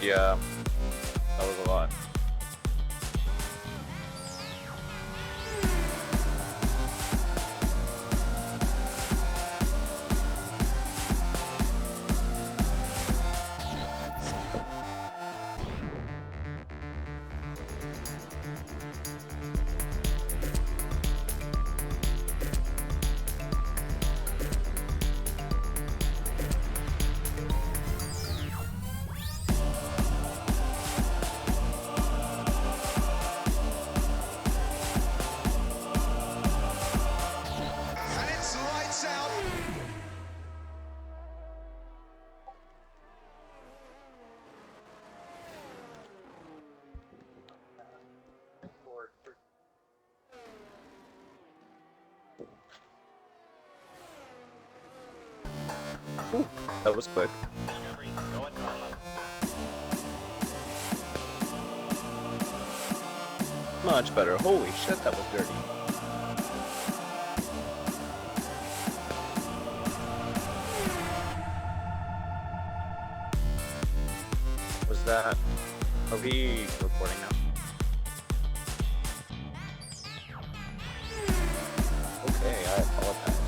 Yeah, that was a lot. And it's lights out. That was quick. Much better. Holy shit, that was dirty. Was that... Are we recording now? Okay, I apologize.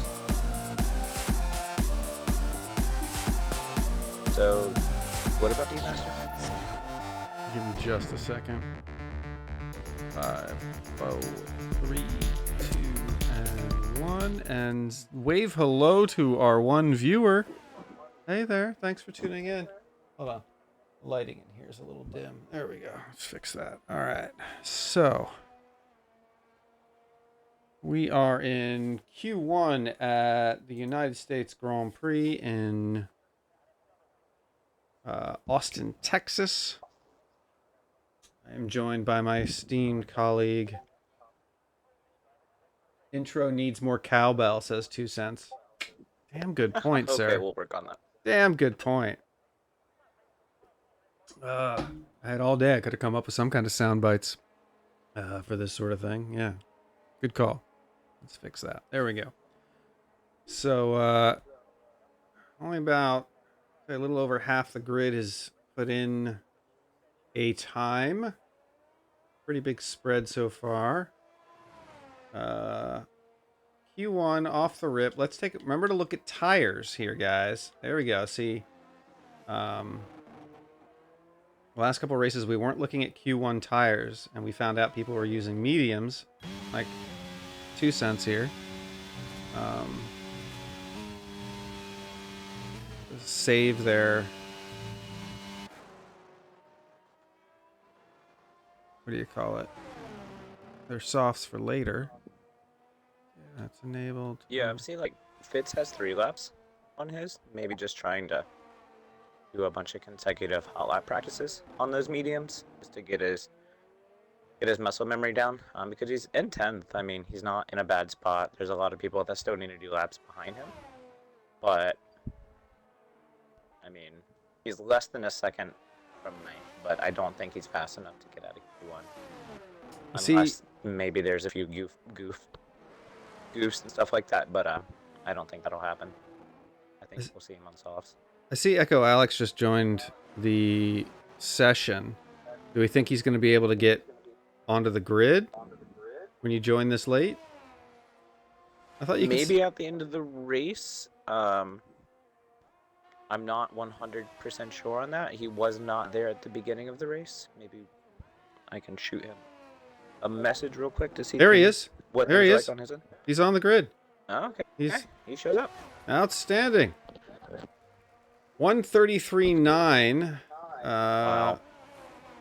So, what about the master? Give me just a second. 5, 4, 3, 2, and 1. And wave hello to our one viewer. Hey there. Thanks for tuning in. Hold on. Lighting in here is a little dim. There we go. Let's fix that. All right. So we are in Q1 at the United States Grand Prix in Austin, Texas. I am joined by my esteemed colleague. Intro needs more cowbell, says 2 cents. Damn good point, Okay, sir. we'll work on that. Damn good point. I had all day. I could have come up with some kind of sound bites for this sort of thing. Yeah. Good call. Let's fix that. There we go. So, only about a little over half the grid is put in a time. Pretty big spread so far. Q1 off the rip. Let's take it. Remember to look at tires here, guys. There we go. See, last couple races we weren't looking at Q1 tires, and we found out people were using mediums, like 2 cents here. Save their, what do you call it? Their softs for later. Yeah, that's enabled. Yeah, I've seen like Fitz has 3 laps on his. Maybe just trying to do a bunch of consecutive hot lap practices on those mediums just to get his muscle memory down. Because he's in 10th. I mean, he's not in a bad spot. There's a lot of people that still need to do laps behind him, but I mean, he's less than a second from me. But I don't think he's fast enough to get out of Q1. Unless maybe there's a few goofs and stuff like that, but I don't think that'll happen. I think we'll see him on softs. I see Echo Alex just joined the session. Do we think he's going to be able to get onto the grid when you join this late? I thought you could maybe at the end of the race. I'm not 100% sure on that. He was not there at the beginning of the race. Maybe I can shoot him a message real quick to see. There he is. What there he is. Like on his end. He's on the grid. Oh, okay. He shows up. Outstanding. 133.9. Wow.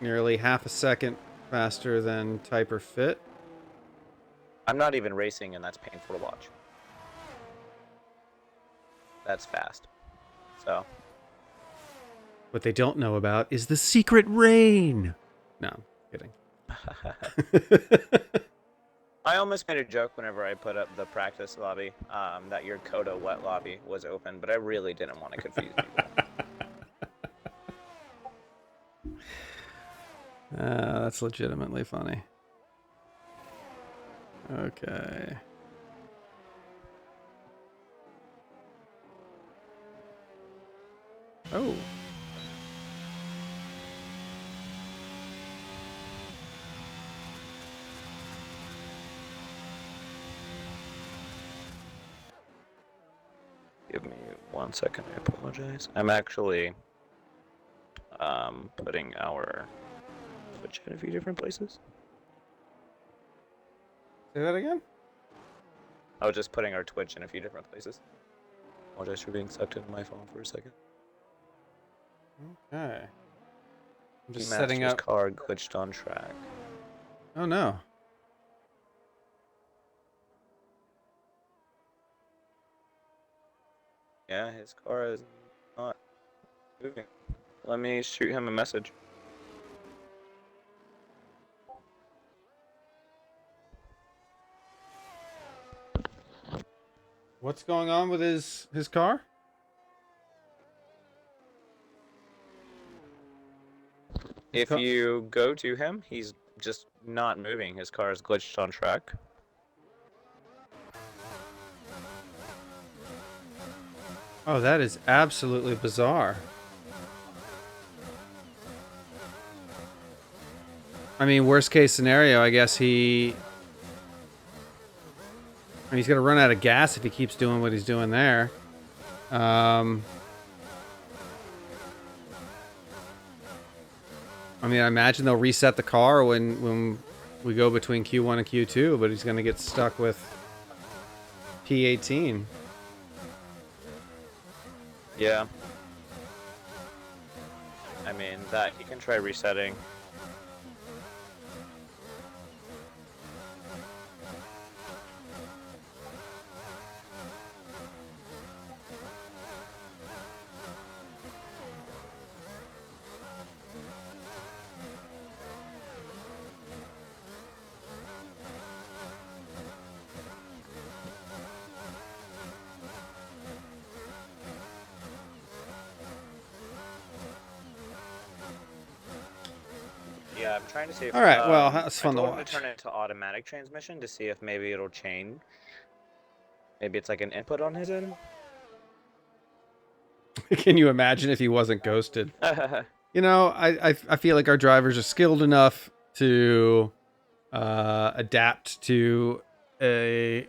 Nearly half a second faster than Type or Fit. I'm not even racing, and that's painful to watch. That's fast. So. What they don't know about is the secret rain. No, kidding. I almost made a joke whenever I put up the practice lobby that your CoTA wet lobby was open, but I really didn't want to confuse people. That's legitimately funny. Okay. Oh. Give me 1 second. I apologize. I'm actually putting our Twitch in a few different places. Say that again? I was just putting our Twitch in a few different places. Apologize for being sucked into my phone for a second. Okay. I'm just The setting Master's up. car glitched on track. Oh no. Yeah, his car is not moving. Let me shoot him a message. What's going on with his car? If you go to him, he's just not moving. His car is glitched on track. Oh, that is absolutely bizarre. I mean, worst case scenario, I guess he's gonna run out of gas if he keeps doing what he's doing there. I mean, I imagine they'll reset the car when we go between Q1 and Q2, but he's gonna get stuck with P18. Yeah. I mean, that he can try resetting. Yeah, I'm trying to see if... All right, well, that's fun to I told him watch. to turn it into automatic transmission to see if maybe it'll change. Maybe it's like an input on his end. Can you imagine if he wasn't ghosted? You know, I feel like our drivers are skilled enough to adapt to a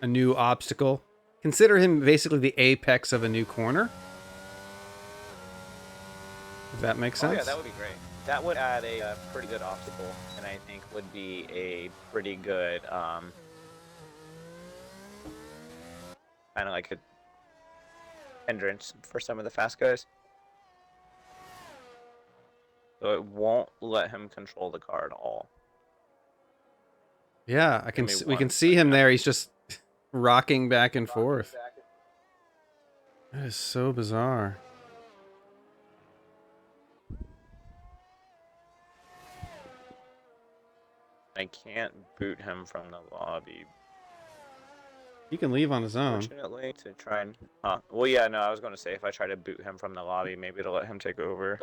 new obstacle. Consider him basically the apex of a new corner. If that makes sense. Oh yeah, that would be great. That would add a pretty good obstacle, and I think would be a pretty good kind of like a hindrance for some of the fast guys. So it won't let him control the car at all. Yeah, we can see him there. He's just rocking back and forth. That is so bizarre. I can't boot him from the lobby. He can leave on his own. Fortunately, to try and... well, yeah, no, I was going to say if I try to boot him from the lobby, maybe it'll let him take over.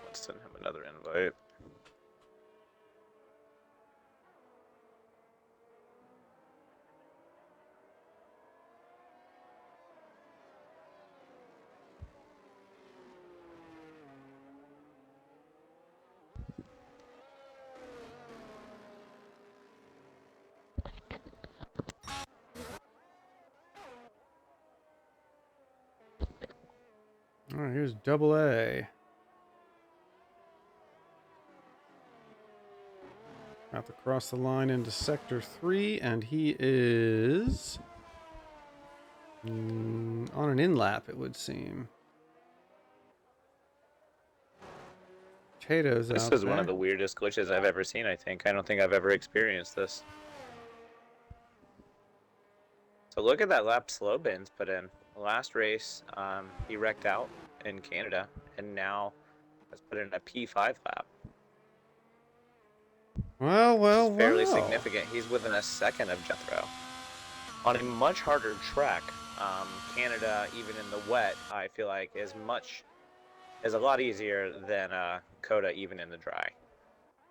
Let's send him another invite. All right, here's double A. About to cross the line into sector 3, and he is on an in-lap, it would seem. Potatoes This out is there. one of the weirdest glitches I've ever seen, I think. I don't think I've ever experienced this. So look at that lap slow Ben's put in. Last race, he wrecked out in Canada, and now has put in a P5 lap. Well, Fairly significant. He's within a second of Jethro. On a much harder track, Canada, even in the wet, I feel like is a lot easier than CoTA even in the dry.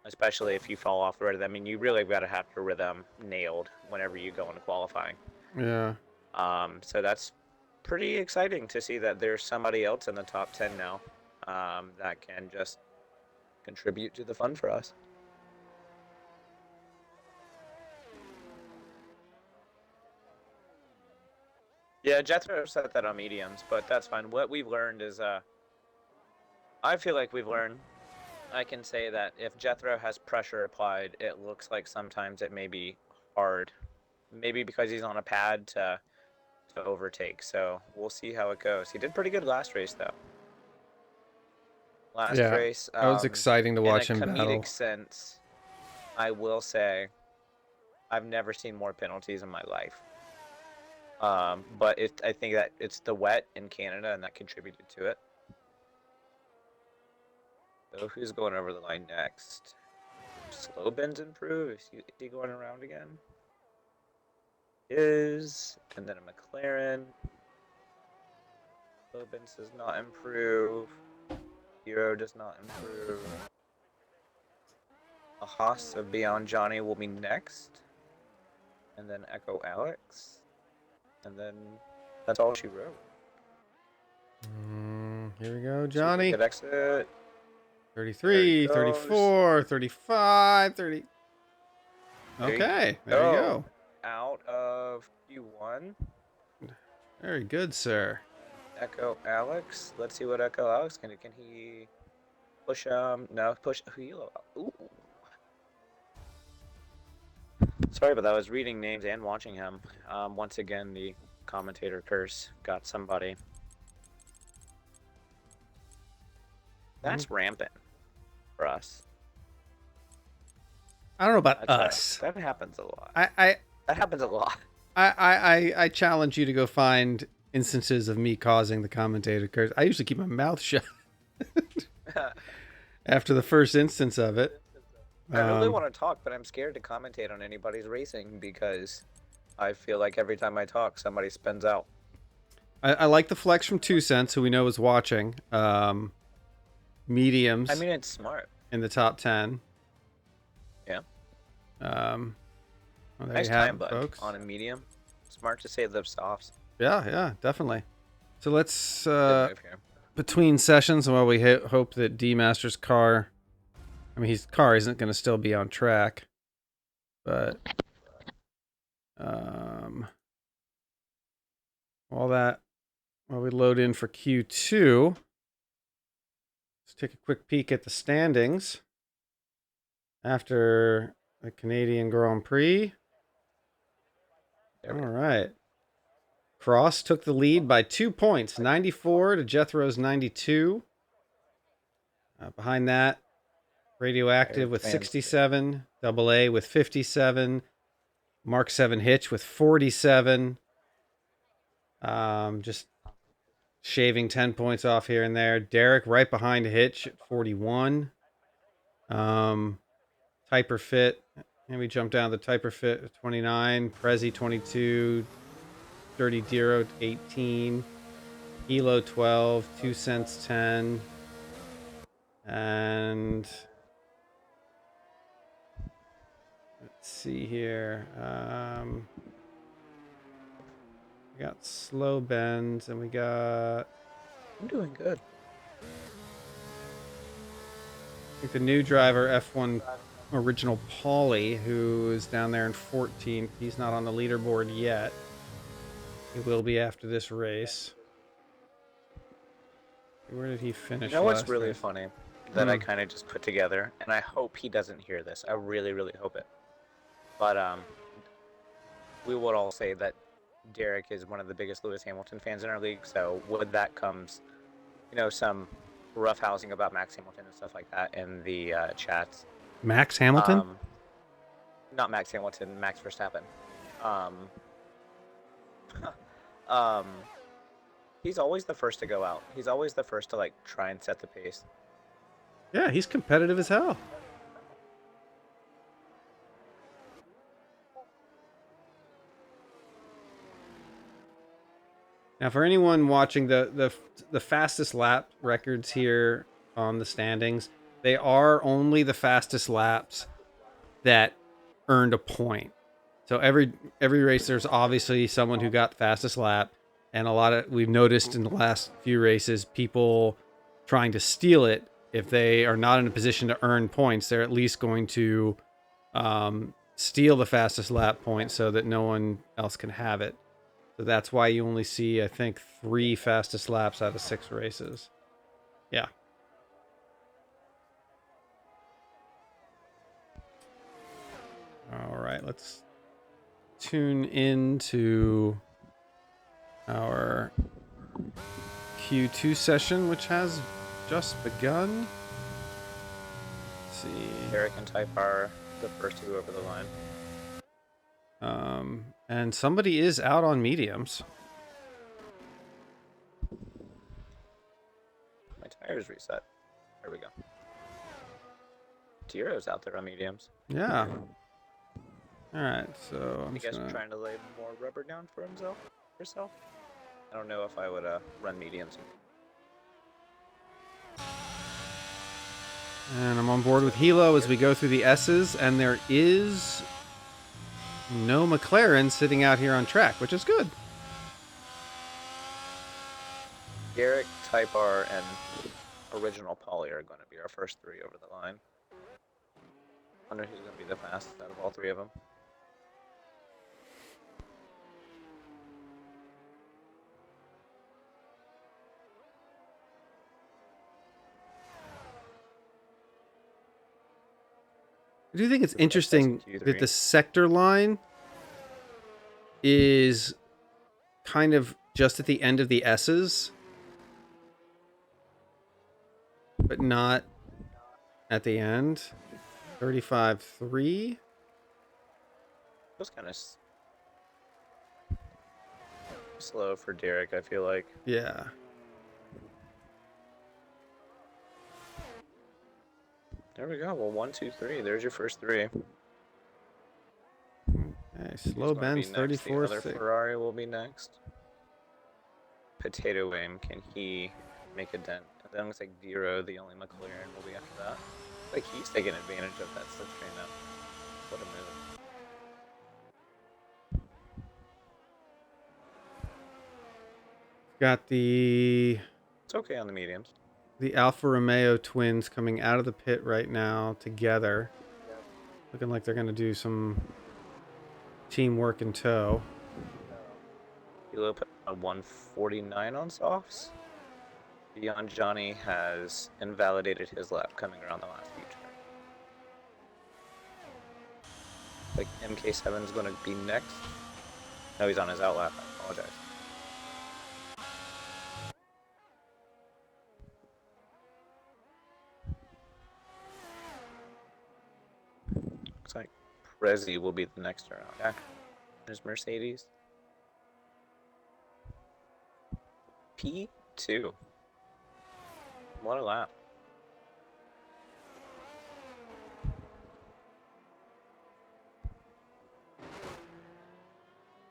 Especially if you fall off the rhythm. I mean, you really got to have your rhythm nailed whenever you go into qualifying. Yeah. So that's pretty exciting to see that there's somebody else in the top 10 now that can just contribute to the fun for us. Yeah, Jethro set that on mediums, but that's fine. What we've learned is, I feel like we've learned. I can say that if Jethro has pressure applied, it looks like sometimes it may be hard. Maybe because he's on a pad to overtake. So we'll see how it goes. He did pretty good last race though. Last Yeah, race, that was exciting to in a watch him comedic battle. sense, I will say I've never seen more penalties in my life. But I think that it's the wet in Canada and that contributed to it. So who's going over the line next? Slow bends improve. Is he going around again? And then a McLaren. Slow bends does not improve. Hero does not improve. A Haas of Beyond Johnny will be next. And then Echo Alex. And then that's all she wrote. Here we go, Johnny. Good exit. 33, 34, 35, 30. Okay, there we go. Out of Q1. Very good, sir. Echo Alex. Let's see what Echo Alex can do. Can he push no, push Hilo. Ooh. Sorry, but I was reading names and watching him. Once again, the commentator curse got somebody. That's rampant for us. I don't know about us. That happens a lot. That happens a lot. I challenge you to go find instances of me causing the commentator curse. I usually keep my mouth shut after the first instance of it. I really want to talk, but I'm scared to commentate on anybody's racing because I feel like every time I talk, somebody spins out. I like the flex from 2 cents, who we know is watching. Mediums. I mean, it's smart. In the top 10. Yeah. Well, there nice you have time it, bug folks. on a medium. Smart to save those softs. Yeah, definitely. So let's Good move here. between sessions, while we hope that D Master's car, I mean, his car isn't going to still be on track, but while we load in for Q2, let's take a quick peek at the standings after the Canadian Grand Prix. All right. Cross took the lead by 2 points, 94 to Jethro's 92. Behind that, Radioactive with 67, Double A with 57, Mark 7 Hitch with 47. Just shaving 10 points off here and there. Derek right behind Hitch at 41. Typer Fit, and we jump down to Typer Fit at 29, Prezi 22, Dirty Dero 18, Elo 12, 2 cents 10, and let's see here. We got Slow Bends, and we got. I'm doing good. I think the new driver, F1 Original Paulie, who is down there in 14th. He's not on the leaderboard yet. He will be after this race. Where did he finish? You know what's really race? funny that I kind of just put together, and I hope he doesn't hear this. I really, really hope it. But we would all say that Derek is one of the biggest Lewis Hamilton fans in our league. So with that comes, some roughhousing about Max Hamilton and stuff like that in the chats. Max Hamilton? Not Max Hamilton, Max Verstappen. He's always the first to go out. He's always the first to try and set the pace. Yeah, he's competitive as hell. Now, for anyone watching the fastest lap records here on the standings, they are only the fastest laps that earned a point. So every race, there's obviously someone who got the fastest lap, and we've noticed in the last few races, people trying to steal it. If they are not in a position to earn points, they're at least going to steal the fastest lap point so that no one else can have it. So that's why you only see, I think, 3 fastest laps out of 6 races. Yeah. All right, let's tune into our Q2 session, which has just begun. Let's see. Derek and Type are the first 2 over the line. And somebody is out on mediums. My tires reset. There we go. Tiro's out there on mediums. Yeah. All right, so I'm I guess gonna... trying to lay more rubber down for herself. I don't know if I would run mediums. And I'm on board with Hilo as we go through the S's, and there is no McLaren sitting out here on track, which is good. Garrick, Type R, and Original Polly are going to be our first 3 over the line. Wonder who's going to be the fastest out of all 3 of them. I do think it's interesting that the sector line is kind of just at the end of the S's, but not at the end. 35.3. Feels kind of slow for Derek, I feel like. Yeah. There we go. Well, 1, 2, 3. There's your first 3. Okay, slow bends 34.6. The other Ferrari will be next. Potato Aim, can he make a dent? And then it looks like Dero, the only McLaren, will be after that. Like he's taking advantage of that slipstream now. What a move. Got the... It's okay on the mediums. The Alfa Romeo twins coming out of the pit right now together. Looking like they're going to do some teamwork in tow. Hilo put a 149 on softs. Beyond Johnny has invalidated his lap coming around the last few turns. Like MK7 is going to be next. No, he's on his out lap. I apologize. Looks like Prezi will be the next turn out. There's Mercedes. P2. What a lap.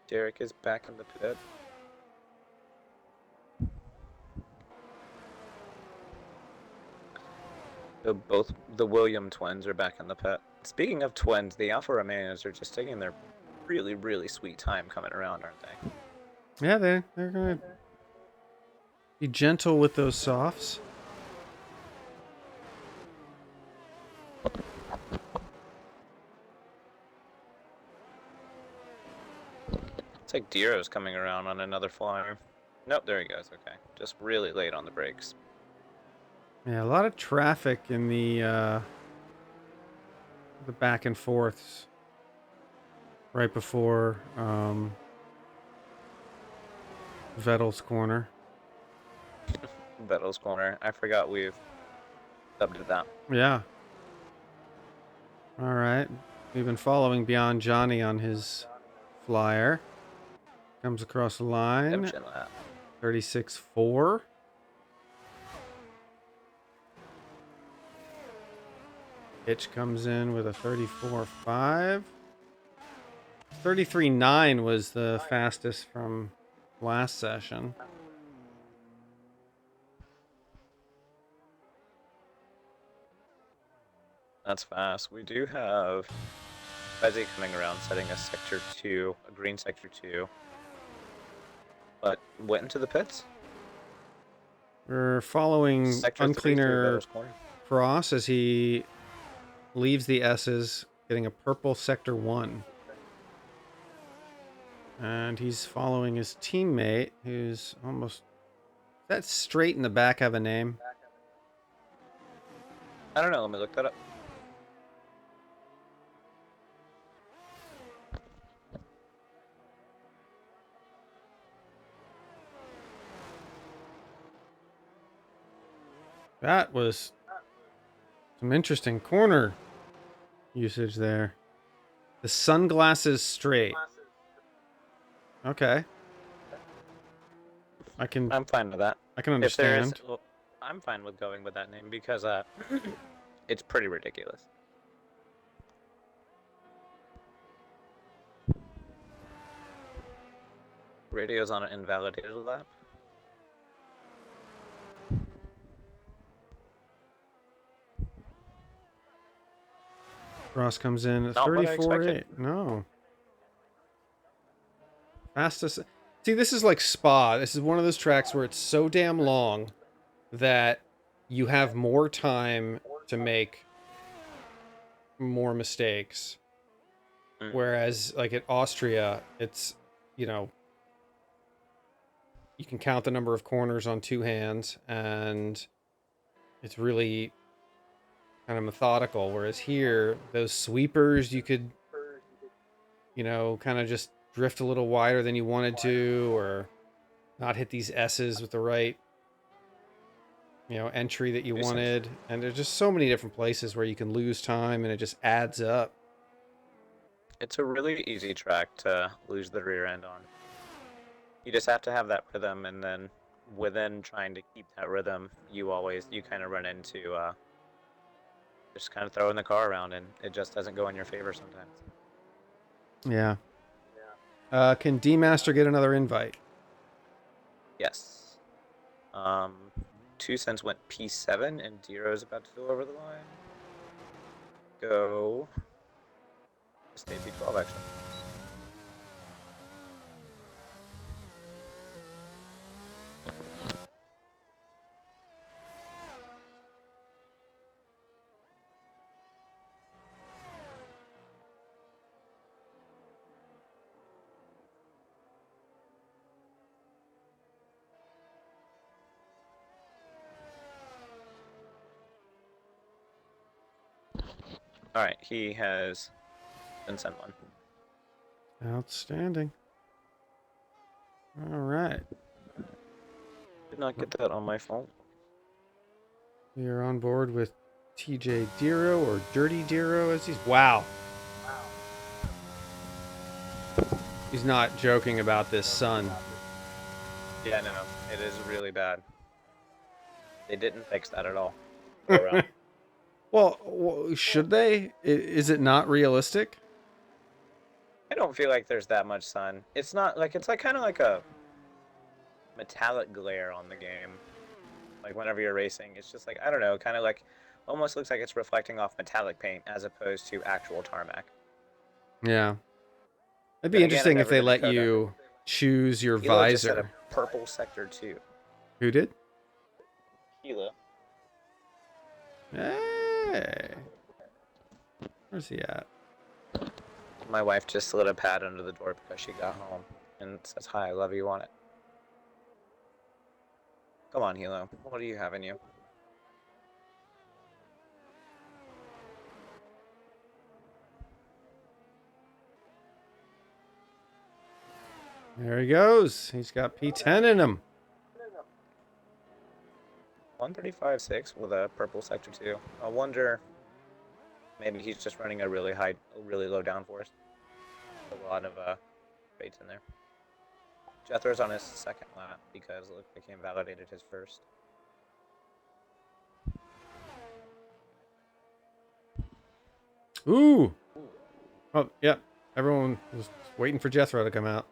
Derek is back in the pit. So both the William twins are back in the pit. Speaking of twins, the Alfa Romeos are just taking their really, really sweet time coming around, aren't they? Yeah, they're going to be gentle with those softs. It's like Dero's coming around on another flyer. Nope, there he goes. Okay, just really late on the brakes. Yeah, a lot of traffic in the back and forths right before Vettel's corner. Vettel's corner. I forgot we've dubbed it that. Yeah. All right. We've been following Beyond Johnny on his flyer. Comes across the line. 36.4. Hitch comes in with a 34.5. 33.9 was the fastest from last session. That's fast. We do have Fezzi coming around, setting a sector 2, a green sector 2. But went into the pits. We're following Sector 3 through Uncleaner Vettel's corner. Cross as he leaves the S's, getting a purple sector 1. And he's following his teammate, who's almost... That straight in the back have a name? I don't know. Let me look that up. That was some interesting corner usage there. The sunglasses straight. Okay. I'm fine with that. I can If there is, understand. well, I'm fine with going with that name because it's pretty ridiculous. Radio's on an invalidated lap. Ross comes in at Not what I 34.8. expected. No. Fastest. See, this is like Spa. This is one of those tracks where it's so damn long that you have more time to make more mistakes. Whereas, like at Austria, it's, you know, you can count the number of corners on two hands, and it's really kind of methodical. Whereas here, those sweepers, you could, you know, kind of just drift a little wider than you wanted to, or not hit these S's with the right, you know, entry that you wanted. And there's just so many different places where you can lose time, and it just adds up. It's a really easy track to lose the rear end on. You just have to have that rhythm, and then within trying to keep that rhythm, you kind of run into just kind of throwing the car around, and it just doesn't go in your favor sometimes. Yeah. Can D-Master get another invite? Yes. 2 cents went P7, and Dero's about to go over the line. Go. Stay P12, actually. Alright, he has been sent one. Outstanding. All right. Did not get that on my phone. We are on board with TJ Dero, or Dirty Dero as he's... Wow. He's not joking about this sun. Yeah, no, it is really bad. They didn't fix that at all. Well, should they? Is it not realistic? I don't feel like there's that much sun. It's not like, it's like kind of like a metallic glare on the game. Like whenever you're racing, it's just like, I don't know, kind of like, almost looks like it's reflecting off metallic paint as opposed to actual tarmac. Yeah. It'd be Then again, interesting I've if never they been to let CoTA. you choose your Hilo just said visor. a purple sector 2. Who did? Hilo. Hey. Where's he at? My wife just slid a pad under the door because she got home and says, "Hi, I love you on it." Come on, Hilo. What do you have in you? There he goes. He's got P10 in him. 135.6 with a purple sector 2. I wonder, maybe he's just running a really low downforce. A lot of baits in there. Jethro's on his second lap because it looked like he invalidated his first. Ooh. Oh, yep. Everyone was waiting for Jethro to come out.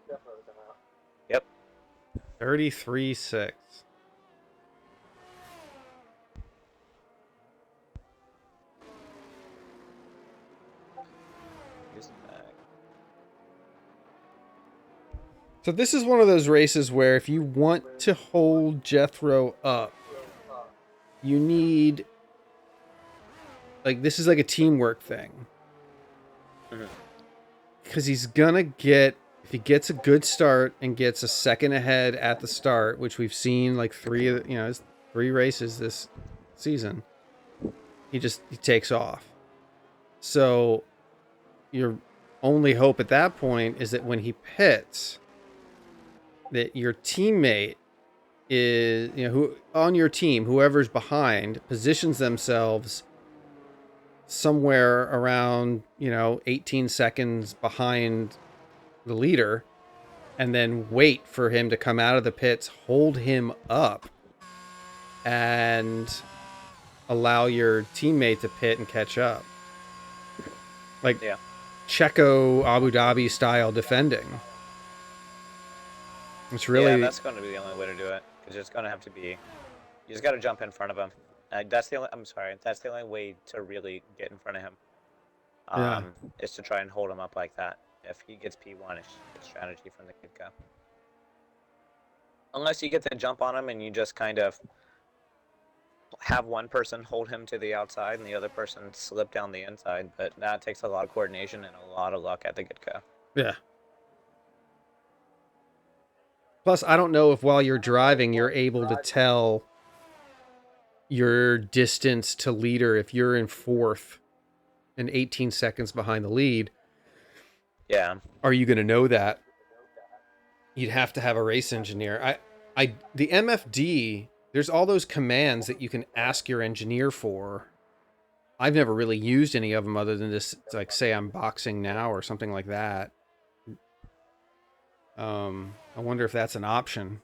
Yep. 33.6. So this is one of those races where if you want to hold Jethro up, you need, like, this is like a teamwork thing. Because he's gonna get, if he gets a good start and gets a second ahead at the start, which we've seen like three races this season, he takes off. So your only hope at that point is that when he pits, that your teammate is, who on your team, whoever's behind, positions themselves somewhere around, 18 seconds behind the leader, and then wait for him to come out of the pits, hold him up, and allow your teammate to pit and catch up. Like Yeah. Checo Abu Dhabi style defending. It's really... Yeah, that's going to be the only way to do it. Because it's going to have to be... You just got to jump in front of him. That's the only... I'm sorry. That's the only way to really get in front of him. Is to try and hold him up like that. If he gets P1, it's a strategy from the get-go. Unless you get the jump on him and you just kind of have one person hold him to the outside and the other person slip down the inside. But that takes a lot of coordination and a lot of luck at the get-go. Yeah. Plus, I don't know if while you're driving, you're able to tell your distance to leader if you're in fourth and 18 seconds behind the lead. Yeah. Are you going to know that? You'd have to have a race engineer. The MFD, there's all those commands that you can ask your engineer for. I've never really used any of them other than just like say I'm boxing now or something like that. I wonder if that's an option.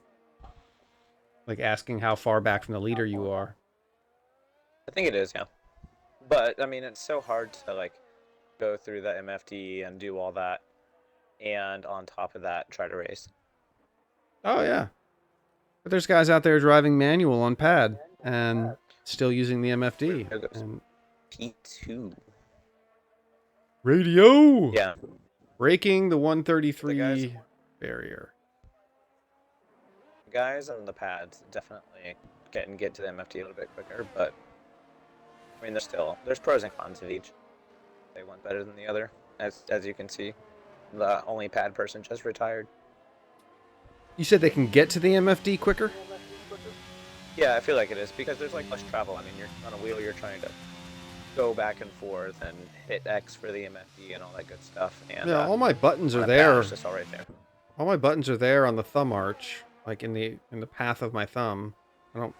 Like asking how far back from the leader you are. I think it is, yeah. But I mean, it's so hard to like go through the MFD and do all that, and on top of that, try to race. Oh yeah, but there's guys out there driving manual on pad and still using the MFD. And P2 radio. Yeah, breaking the 133 barrier. Guys on the pads definitely get to the MFD a little bit quicker, but I mean, there's pros and cons of each. They one better than the other, as you can see. The only pad person just retired. You said they can get to the MFD quicker? Yeah, I feel like it is, because there's like less travel. I mean, you're on a wheel, you're trying to go back and forth and hit X for the MFD and all that good stuff. And yeah, all my buttons are on a there. pad, it's just all right there. All my buttons are there on the thumb arch, like in the path of my thumb. I don't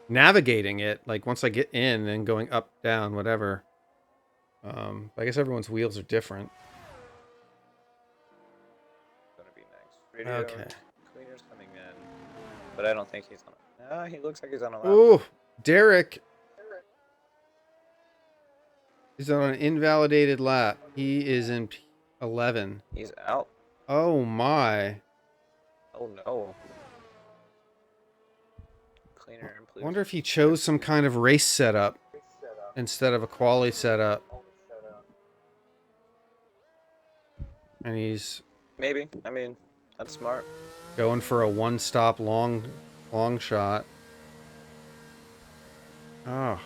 navigating it, like once I get in and going up, down, whatever. I guess everyone's wheels are different. Gonna be next. Radio Okay. Cleaner's coming in, but I don't think he's on. He looks like he's on a lap. Ooh, Derek. He's on an invalidated lap. He is in 11. He's out. Oh my. Oh no. Cleaner and I wonder if he chose some kind of race setup instead of a quali setup. And he's maybe. I mean, that's smart. Going for a one-stop long shot. Oh.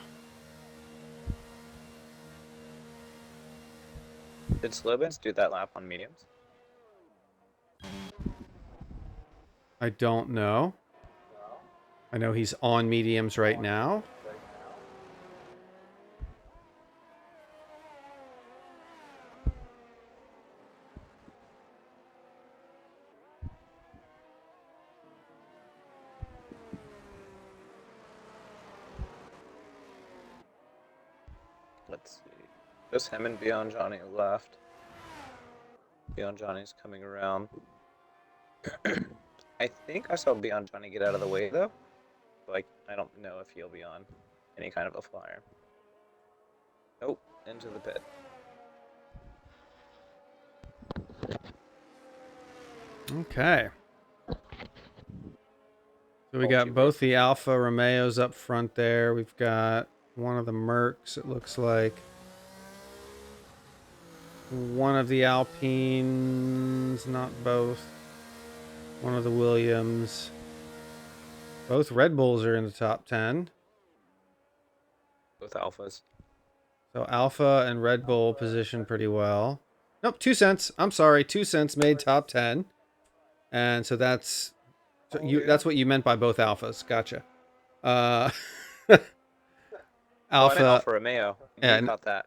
Did Slobins do that lap on mediums? I don't know. I know he's on mediums right now. Let's see. Just him and Beyond Johnny left. Beyond Johnny's coming around. I think I saw Beyond Johnny get out of the way though. Like, I don't know if he'll be on any kind of a flyer. Nope, into the pit. Okay. So we got both the Alfa Romeos up front there. We've got one of the Mercs, it looks like. One of the Alpines, not both. One of the Williams. Both Red Bulls are in the top 10. Both Alphas. So Alpha and Red Bull position pretty well. Nope, 2 cents. I'm sorry, 2 cents made top 10. And so that's that's what you meant by both alphas. Gotcha. Uh Oh, I meant Alpha Alfa Romeo. You and caught that.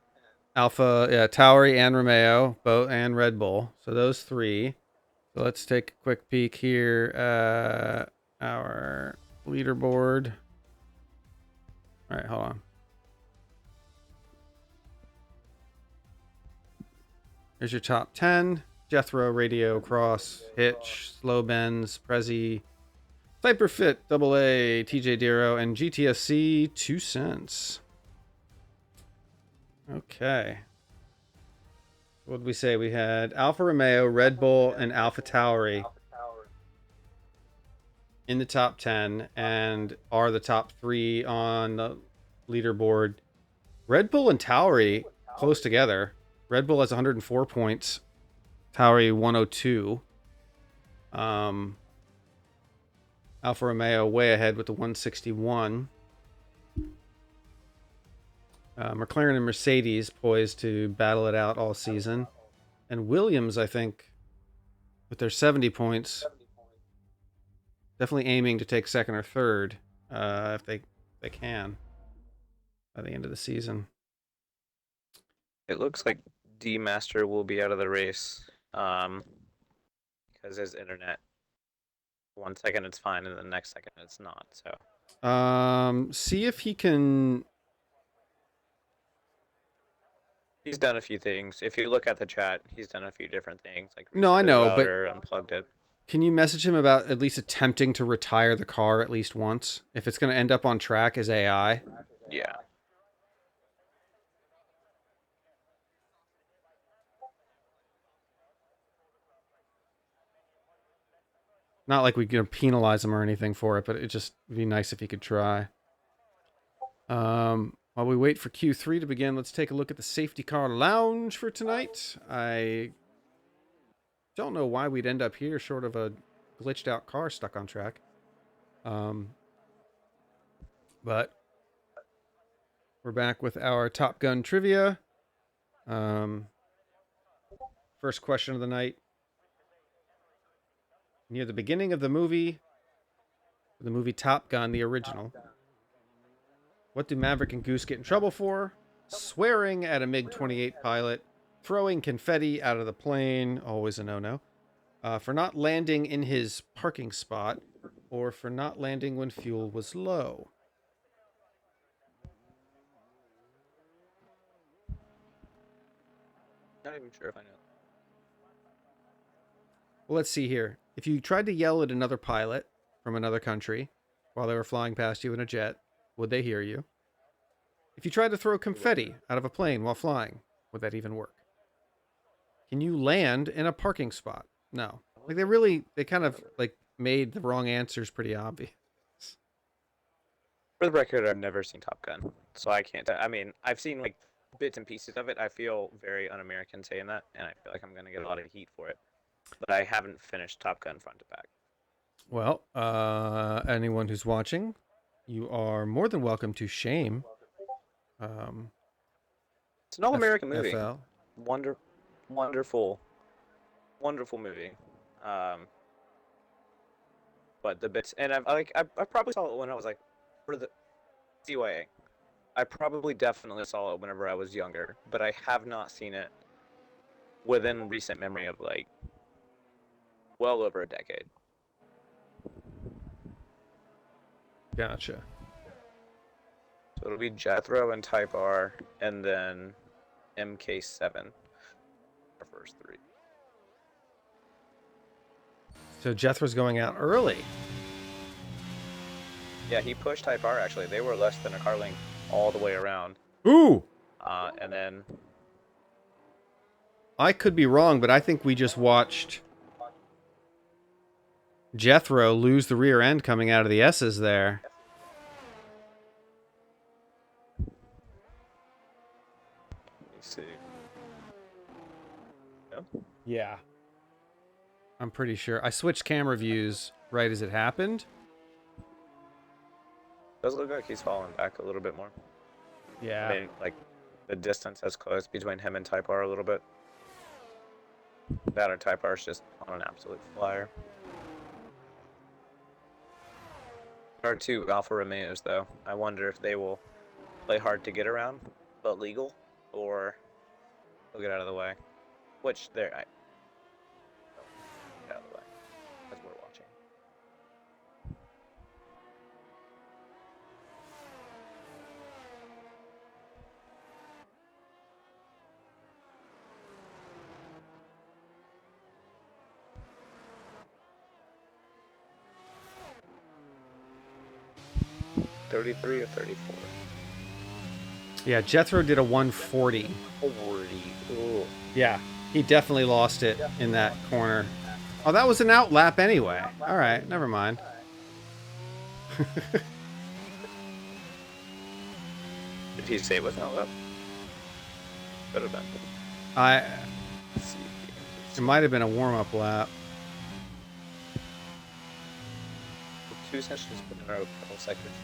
Alpha, yeah, Towery and Romeo, both and Red Bull. So those three. So let's take a quick peek here at our leaderboard. All right, hold on. Here's your top 10. Jethro, Radio, Cross, Hitch, Slow Benz, Prezi, Cyberfit, AA, TJ Dero, and GTSC, 2 cents. Okay. What did we say? We had Alfa Romeo, Red Bull, and Alpha Tauri in the top 10 and are the top 3 on the leaderboard. Red Bull and Tauri close together. Red Bull has 104 points. Tauri 102. Alfa Romeo way ahead with the 161. McLaren and Mercedes poised to battle it out all season. And Williams, I think, with their 70 points, definitely aiming to take second or third if they can by the end of the season. It looks like D Master will be out of the race because his internet. 1 second it's fine, and the next second it's not. So See if he can. he's done a few things. If you look at the chat, he's done a few different things, like No, I reset his know, router, unplugged it. Can you message him about at least attempting to retire the car at least once? If it's going to end up on track as AI. Yeah. Not like we're going to penalize him or anything for it, but it'd just be nice if he could try. While we wait for Q3 to begin, let's take a look at the safety car lounge for tonight. I don't know why we'd end up here short of a glitched out car stuck on track. But we're back with our Top Gun trivia. First question of the night. Near the beginning of the movie Top Gun, the original, what do Maverick and Goose get in trouble for? Swearing at a MiG-28 pilot, throwing confetti out of the plane, always a no-no, for not landing in his parking spot, or for not landing when fuel was low. Not even sure if I know. Well, let's see here. If you tried to yell at another pilot from another country while they were flying past you in a jet, would they hear you? If you tried to throw confetti out of a plane while flying, would that even work? Can you land in a parking spot? No. Like they kind of like made the wrong answers pretty obvious. For the record, I've never seen Top Gun, so I can't. I mean, I've seen like bits and pieces of it. I feel very un-American saying that, and I feel like I'm gonna get a lot of heat for it. But I haven't finished Top Gun front to back. Well, anyone who's watching, you are more than welcome to shame. It's an all-American movie. FL. Wonderful movie. But the bits, and I probably saw it when I was like, for the CYA. I probably definitely saw it whenever I was younger, but I have not seen it within recent memory of like well over a decade. Gotcha. So it'll be Jethro and Type R, and then MK7. Our first three. So Jethro's going out early. Yeah, he pushed Type R actually. They were less than a car length all the way around. Ooh! And then I could be wrong, but I think we just watched Jethro lose the rear end coming out of the S's there. let me see. No? Yeah. I'm pretty sure. I switched camera views right as it happened. Does look like he's falling back a little bit more. Yeah. I mean, like the distance has closed between him and Type R a little bit. That or Type R is just on an absolute flyer. There are two Alfa Romeos, though. I wonder if they will play hard to get around, but legal, or they'll get out of the way. Which they're get out of the way as we're watching. $33 or $34? Yeah, Jethro did a 140. 40. Ooh. Yeah, he definitely lost it in that corner. Oh, that was an out lap anyway. All right, never mind. Did he say it was not up? Could have been. Let's see. It might have been a warm-up lap. Two sessions put in a couple seconds.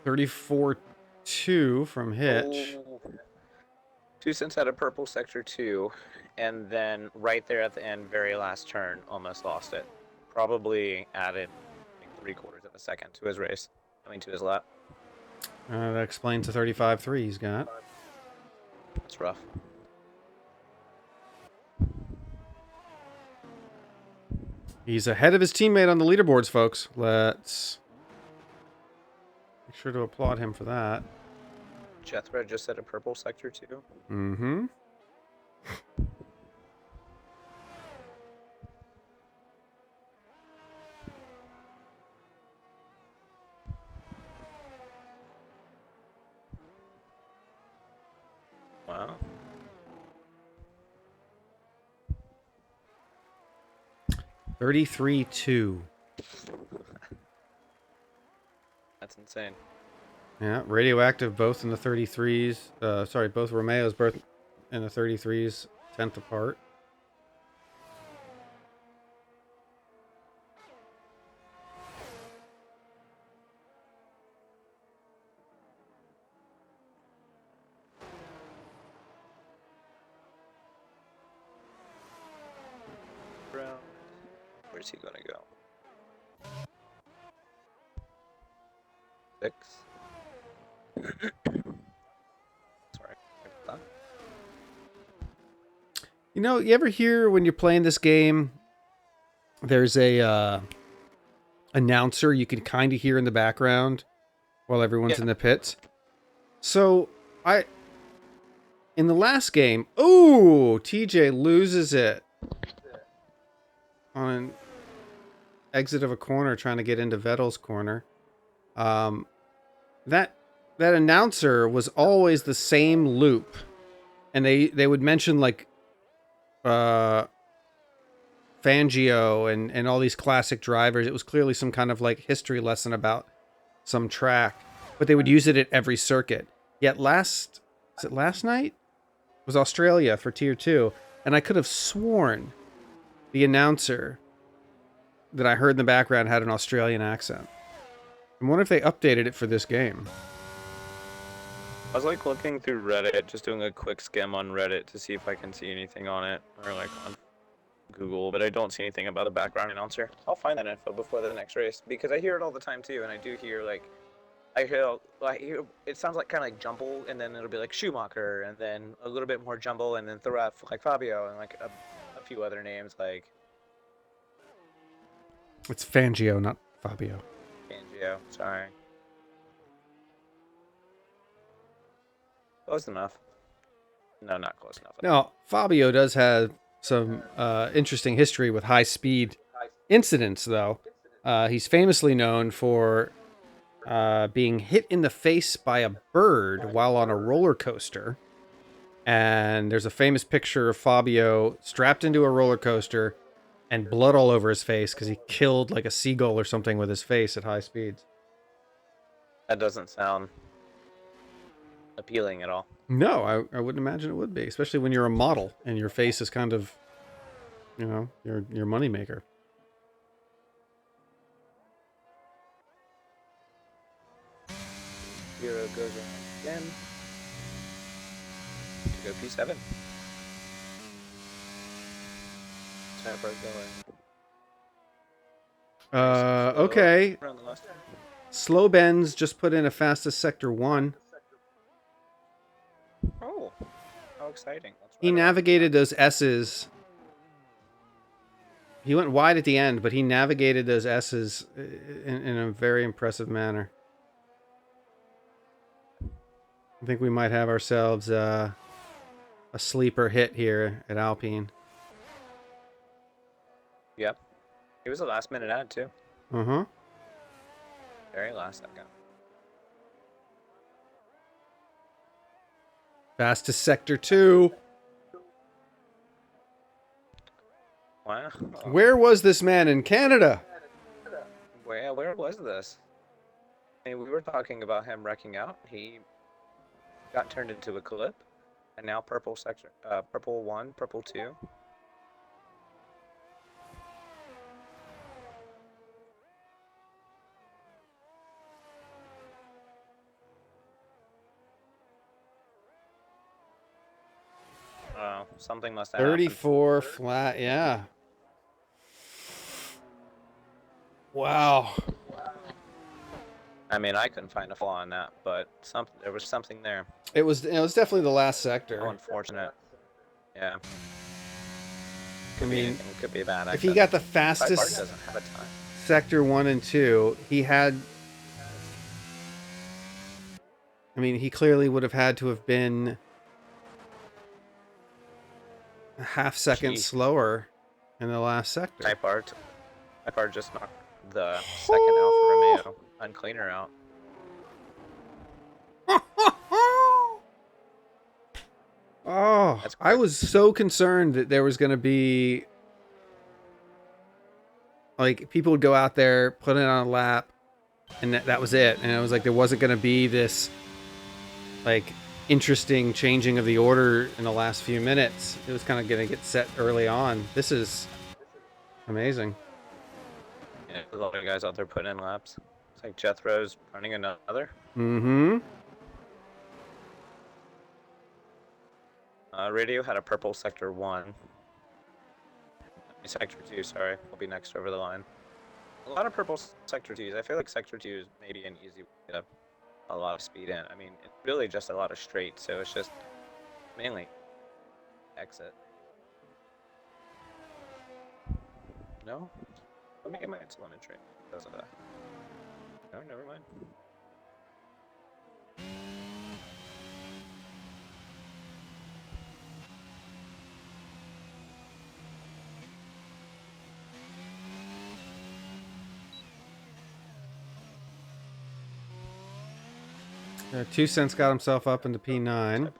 $34.2 from Hitch. Oh. 2 cents out of purple sector 2, and then right there at the end, very last turn, almost lost it. Probably added like 3/4 of a second to his race. To his lap. That explains the 35.3 he's got. That's rough. He's ahead of his teammate on the leaderboards, folks. Let's make sure to applaud him for that. Jethro just said a purple sector 2. Mm-hmm. Wow. $33.2. That's insane. Yeah, radioactive both in the 33s. Sorry, both Romeos both in the 33s, 10th apart. Where's he gonna go? 6. Sorry. You know, you ever hear when you're playing this game, there's a announcer you can kind of hear in the background while everyone's in the pits? So, in the last game, TJ loses it on an exit of a corner trying to get into Vettel's corner. That announcer was always the same loop, and they would mention like Fangio and all these classic drivers. It was clearly some kind of like history lesson about some track, but they would use it at every circuit. Yet last night? It was Australia for Tier 2, and I could have sworn the announcer that I heard in the background had an Australian accent. I wonder if they updated it for this game. I was like looking through Reddit, just doing a quick skim on Reddit to see if I can see anything on it, or like on Google, but I don't see anything about a background announcer. I'll find that info before the next race, because I hear it all the time too, and I do hear like, it sounds like kind of like jumble, and then it'll be like Schumacher, and then a little bit more jumble, and then throw out like Fabio, and like a few other names like... It's Fangio, not Fabio. Fangio, sorry. Close enough. No, not close enough. Now, Fabio does have some interesting history with high-speed incidents, though. He's famously known for being hit in the face by a bird while on a roller coaster. And there's a famous picture of Fabio strapped into a roller coaster and blood all over his face because he killed like a seagull or something with his face at high speeds. That doesn't sound appealing at all. No, I wouldn't imagine it would be, especially when you're a model and your face is kind of, your moneymaker. Go P7. Type R going. Okay. Around the last. Slow Benz just put in a fastest sector 1. Oh, how exciting! That's He right around the navigated corner. those S's. He went wide at the end, but he navigated those S's in a very impressive manner. I think we might have ourselves a sleeper hit here at Alpine. Yep. He was a last minute ad too. Uh-huh. Very last second. Fastest sector 2. Wow. Where was this man in Canada? Where was this? I mean, we were talking about him wrecking out. He got turned into a clip, and now purple sector, purple 1, purple 2. Oh, something must have happened. 34 flat, yeah. Wow. I mean, I couldn't find a flaw in that, but there was something there. It was definitely the last sector. How unfortunate. Yeah. I mean, It could be a bad if he got the fastest doesn't have a time. sector 1 and 2, he had. I mean, he clearly would have had to have been a half second slower in the last sector. Type R just knocked the second Alfa Romeo uncleaner out. Oh, I was so concerned that there was going to be, like, people would go out there, put it on a lap, and that was it. And it was like there wasn't going to be this, like, interesting changing of the order in the last few minutes. It was kind of going to get set early on. This is amazing. Yeah, there's a lot of guys out there putting in laps. It's like Jethro's running another. Mm-hmm. Radio had a purple sector 1. Sector 2, sorry, will be next over the line. A lot of purple sector 2s. I feel like sector 2 is maybe an easy way to get a lot of speed in. I mean, it's really just a lot of straight, so it's just mainly exit. No? Let me get my telemetry. Because of that. No, never mind. Yeah, 2 cents got himself up into P9.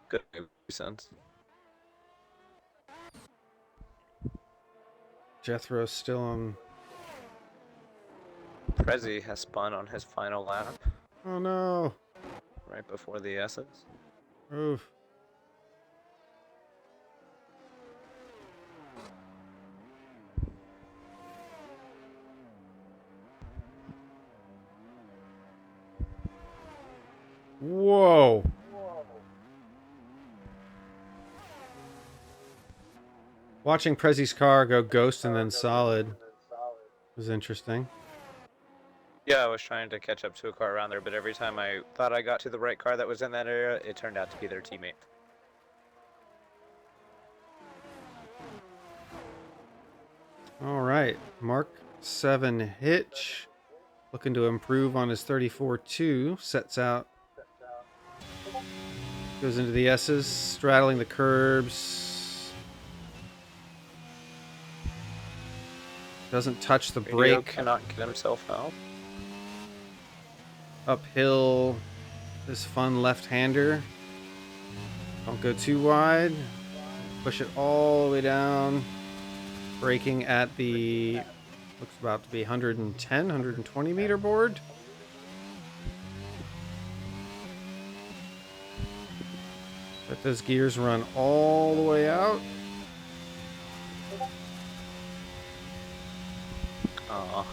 Good 2 cents. Jethro's still on. Prezi has spun on his final lap. Oh no. Right before the S's. Oof. Whoa. Watching Prezi's car go ghost and then solid was interesting. Yeah, I was trying to catch up to a car around there, but every time I thought I got to the right car that was in that area, it turned out to be their teammate. All right, Mark 7 Hitch, looking to improve on his 34-2, sets out, goes into the S's, straddling the curbs, doesn't touch the Radio brake. cannot get himself out. Uphill, this fun left-hander. Don't go too wide. Push it all the way down. Braking at the, looks about to be 110, 120 meter board. Let those gears run all the way out. Aw.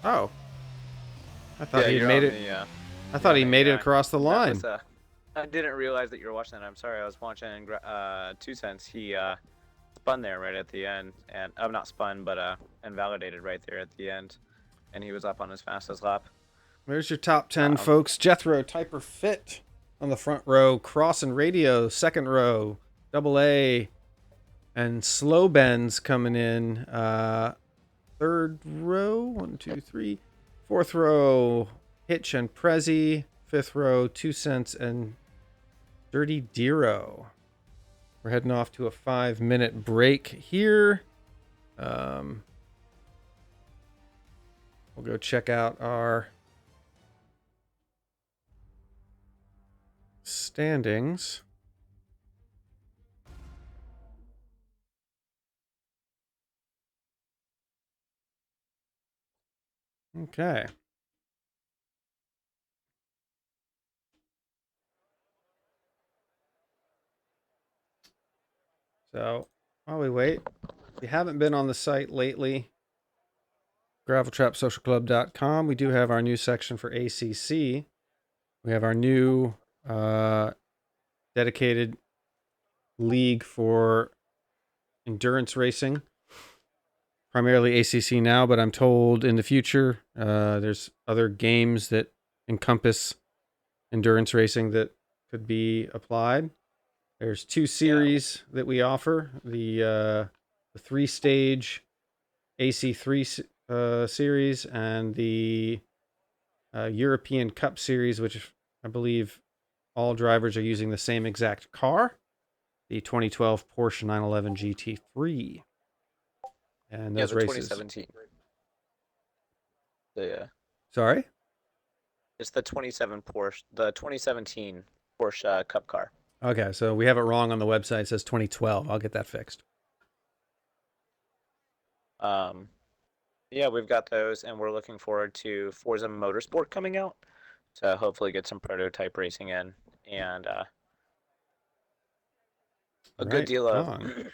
Oh. I thought Yeah, he had you're made on it. the I you're thought on he made it AI. across the That line. was I didn't realize that you were watching that. I'm sorry. I was watching 2 cents. He spun there right at the end, and I'm not spun, but invalidated right there at the end, and he was up on his fastest lap. There's your top 10, Um, folks. Jethro, Typer Fit on the front row. Cross and Radio, second row. Double A and Slow Bends coming in. Third row, 1, 2, 3. Fourth row, Hitch and Prezi. Fifth row, 2 Cents and Dirty Dero. We're heading off to a 5-minute break here. We'll go check out our standings. Okay. So while we wait, if you haven't been on the site lately, graveltrapsocialclub.com, we do have our new section for ACC. We have our new dedicated league for endurance racing, primarily ACC now, but I'm told in the future there's other games that encompass endurance racing that could be applied. There's 2 series that we offer: the 3-stage AC3 series and the European Cup series, which I believe all drivers are using the same exact car, the 2012 Porsche 911 GT3. And yeah, those the races. 2017. The Sorry? It's the 2017 Porsche Cup car. Okay, so we have it wrong on the website. It says 2012. I'll get that fixed. Yeah, we've got those, and we're looking forward to Forza Motorsport coming out to hopefully get some prototype racing in and a good Right deal of on.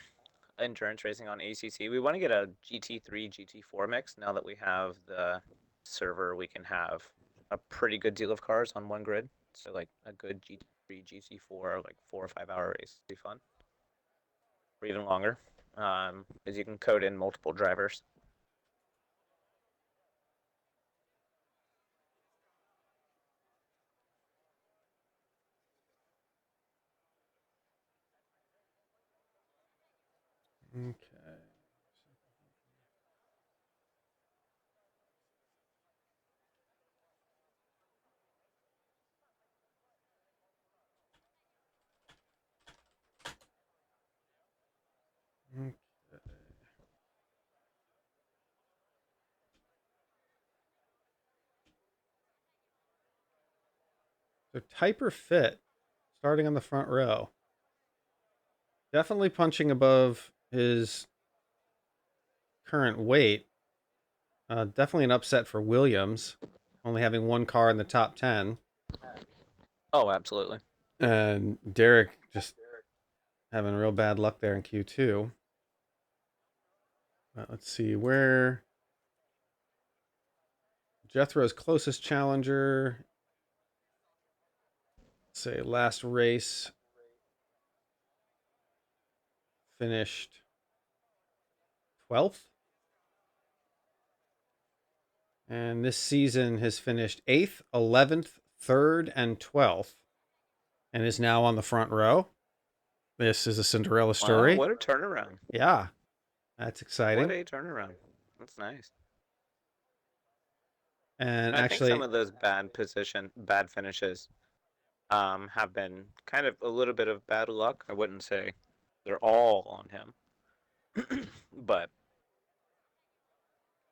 endurance racing on ACC. We want to get a GT3, GT4 mix now that we have the server. We can have a pretty good deal of cars on one grid. So like a good GT3, GT4, like 4 or 5 hour race would be fun, or even longer, as you can code in multiple drivers. Okay. Okay. So Typer Fit, starting on the front row, definitely punching above his current weight. Definitely an upset for Williams, only having one car in the top 10. Oh, absolutely. And Derek just having real bad luck there in Q2. Let's see where Jethro's closest challenger, say last race, finished 12th. And this season has finished 8th, 11th, 3rd, and 12th, and is now on the front row. This is a Cinderella Wow, story. what a turnaround. Yeah, that's What exciting. a turnaround. That's nice. And I think some actually, of those bad finishes, have been kind of a little bit of bad luck. I wouldn't say they're all on him, but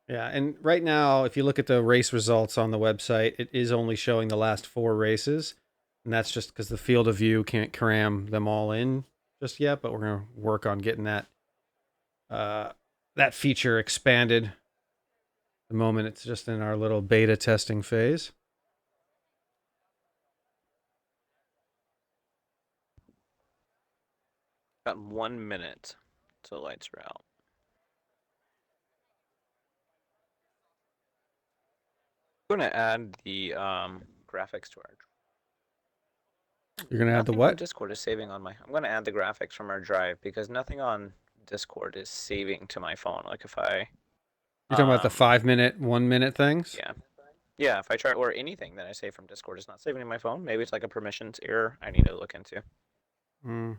yeah, and right now, if you look at the race results on the website, it is only showing the last 4 races. And that's just because the field of view can't cram them all in just yet, but we're going to work on getting that feature expanded. At the moment, it's just in our little beta testing phase. got 1 minute till lights are out. I'm gonna add the graphics to our. You're gonna add the Nothing on what? Discord is saving on my. I'm gonna add the graphics from our drive because nothing on Discord is saving to my phone. Like if I, You're talking about the 5-minute, 1-minute things? yeah, yeah. If I try or anything that I save from Discord is not saving to my phone. Maybe it's like a permissions error. I need to look into. Hmm.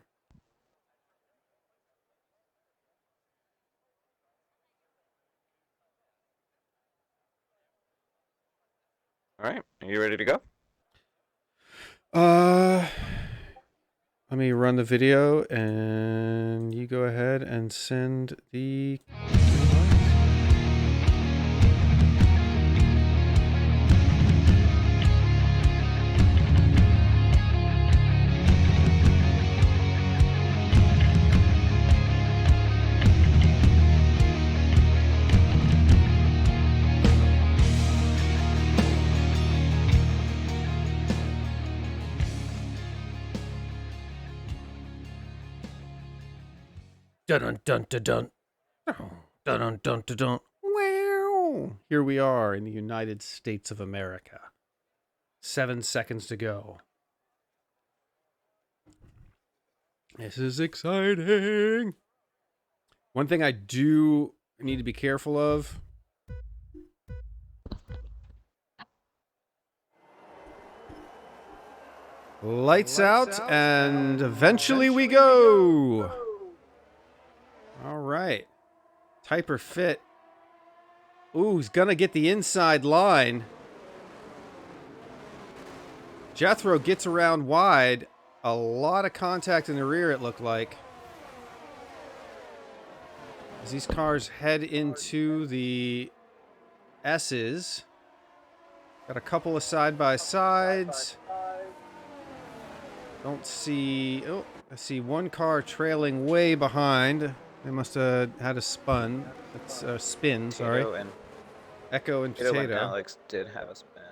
All right, are you ready to go? Let me run the video and you go ahead and send the. Dun dun dun dun dun dun dun dun dun. Wow! Here we are in the United States of America. 7 seconds to go. This is exciting. One thing I do need to be careful of. Lights out, and eventually we go. All right. Typer fit. Ooh, he's gonna get the inside line. Jethro gets around wide. A lot of contact in the rear, it looked like. As these cars head into the S's. Got a couple of side-by-sides. Don't see... Oh, I see one car trailing way behind. They must have had a spin, sorry. Potato and Echo and Potato and Potato. Alex did have a spin.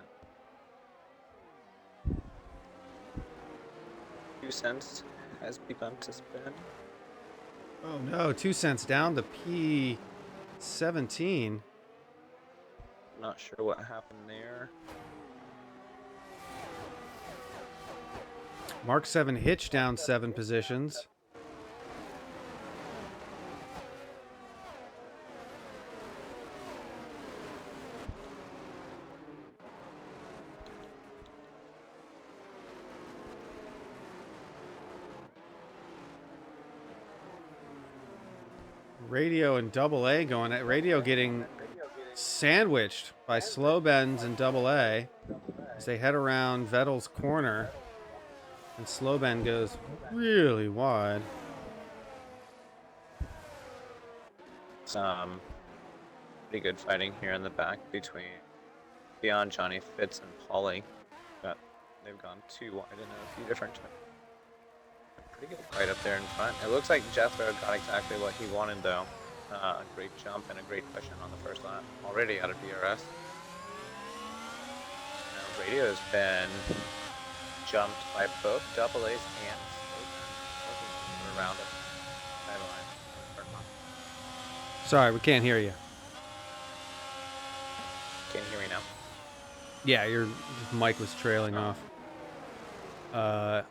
2 cents has begun to spin. Oh no, 2 cents down to P17. Not sure what happened there. Mark 7 hitch down 7 positions. Radio and Double A going at Radio getting sandwiched by Slow Bends and Double A as they head around Vettel's corner. And Slow Bend goes really wide. Some pretty good fighting here in the back between Beyond, Johnny Fitz, and Polly. But they've gone too wide in a few different times. Pretty good fight up there in front. It looks like Jethro got exactly what he wanted, though. A great jump and a great cushion on the first lap. Already out of DRS. Radio's been jumped by both double A's and around it. Sorry, we can't hear you. Can you hear me now? Yeah, your mic was trailing off. As